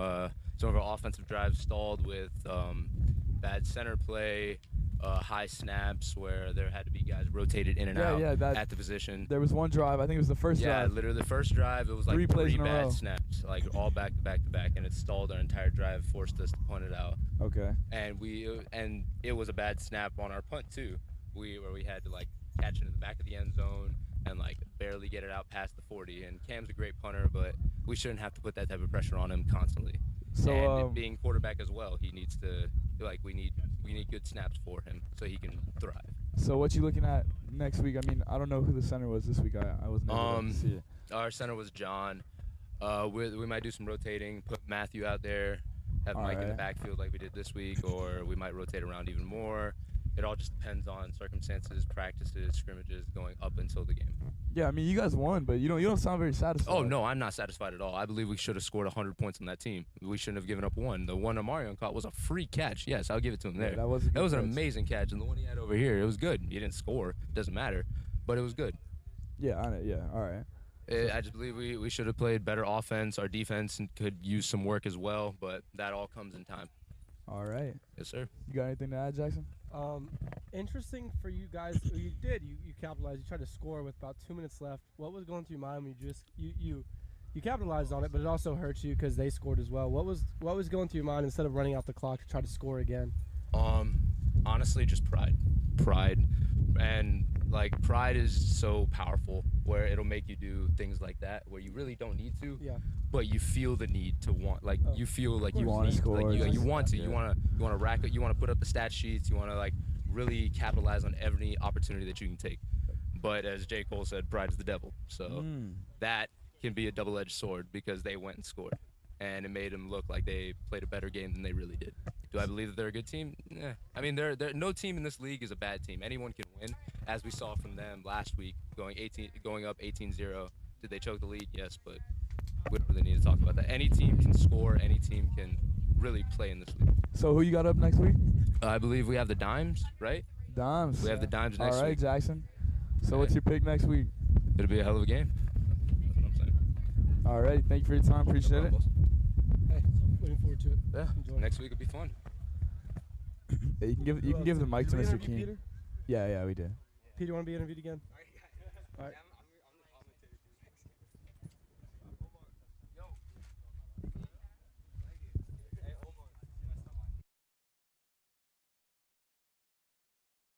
Some of our offensive drives stalled with bad center play, high snaps where there had to be guys rotated in and Yeah, out yeah, that- at the position. There was one drive. I think it was the first Yeah, drive. literally the first drive, it was like Three plays in a bad row. snaps, like all back to back to back, and it stalled our entire drive, forced us to punt it out. Okay. And it was a bad snap on our punt too. Where we had to like catch it in the back of the end zone and like barely get it out past the 40. And Cam's a great punter, but we shouldn't have to put that type of pressure on him constantly. So and being quarterback as well, he needs to we need good snaps for him so he can thrive. So what you looking at next week? I mean, I don't know who the center was this week. I wasn't able to see it. Our center was John. We might do some rotating, put Matthew out there, have Mike in the backfield like we did this week, or we might rotate around even more. It all just depends on circumstances, practices, scrimmages going up until the game. Yeah, I mean, you guys won, but you don't sound very satisfied. Oh, no, I'm not satisfied at all. I believe we should have scored 100 points on that team. We shouldn't have given up one. The one Amarion caught was a free catch. Yes, I'll give it to him there. Yeah, that was an amazing catch. And the one he had over here, it was good. He didn't score. Doesn't matter. But it was good. Yeah, all right. I just believe we should have played better offense. Our defense could use some work as well, but that all comes in time. All right. Yes, sir. You got anything to add, Jackson? Interesting for you guys. You capitalized. You tried to score with about 2 minutes left. What was going through your mind when you capitalized on it, but it also hurts you because they scored as well. What was going through your mind instead of running out the clock to try to score again? Honestly, just pride, and like pride is so powerful where it'll make you do things like that where you really don't need to. Yeah. But you feel the need to want, like you feel like you want to score. like you want to. You want to rack it. You want to put up the stat sheets. You want to like really capitalize on every opportunity that you can take. But as J. Cole said, pride is the devil. So that can be a double-edged sword because they went and scored, and it made them look like they played a better game than they really did. Do I believe that they're a good team? Yeah. I mean, no team in this league is a bad team. Anyone can win, as we saw from them last week, going up 18-0. Did they choke the lead? Yes, but we don't really need to talk about that. Any team can score. Any team can really play in this league. So who you got up next week? I believe we have the Dimes, right? Dimes. We have the Dimes next week. All right, Jackson. So what's your pick next week? It'll be a hell of a game. That's what I'm saying. All right. Thank you for your time. Appreciate it. Hey, looking forward to it. Yeah. Next week will be fun. You can give the mic to Did we Mr. interview King. Peter? Yeah, we did. Peter, you want to be interviewed again? All right.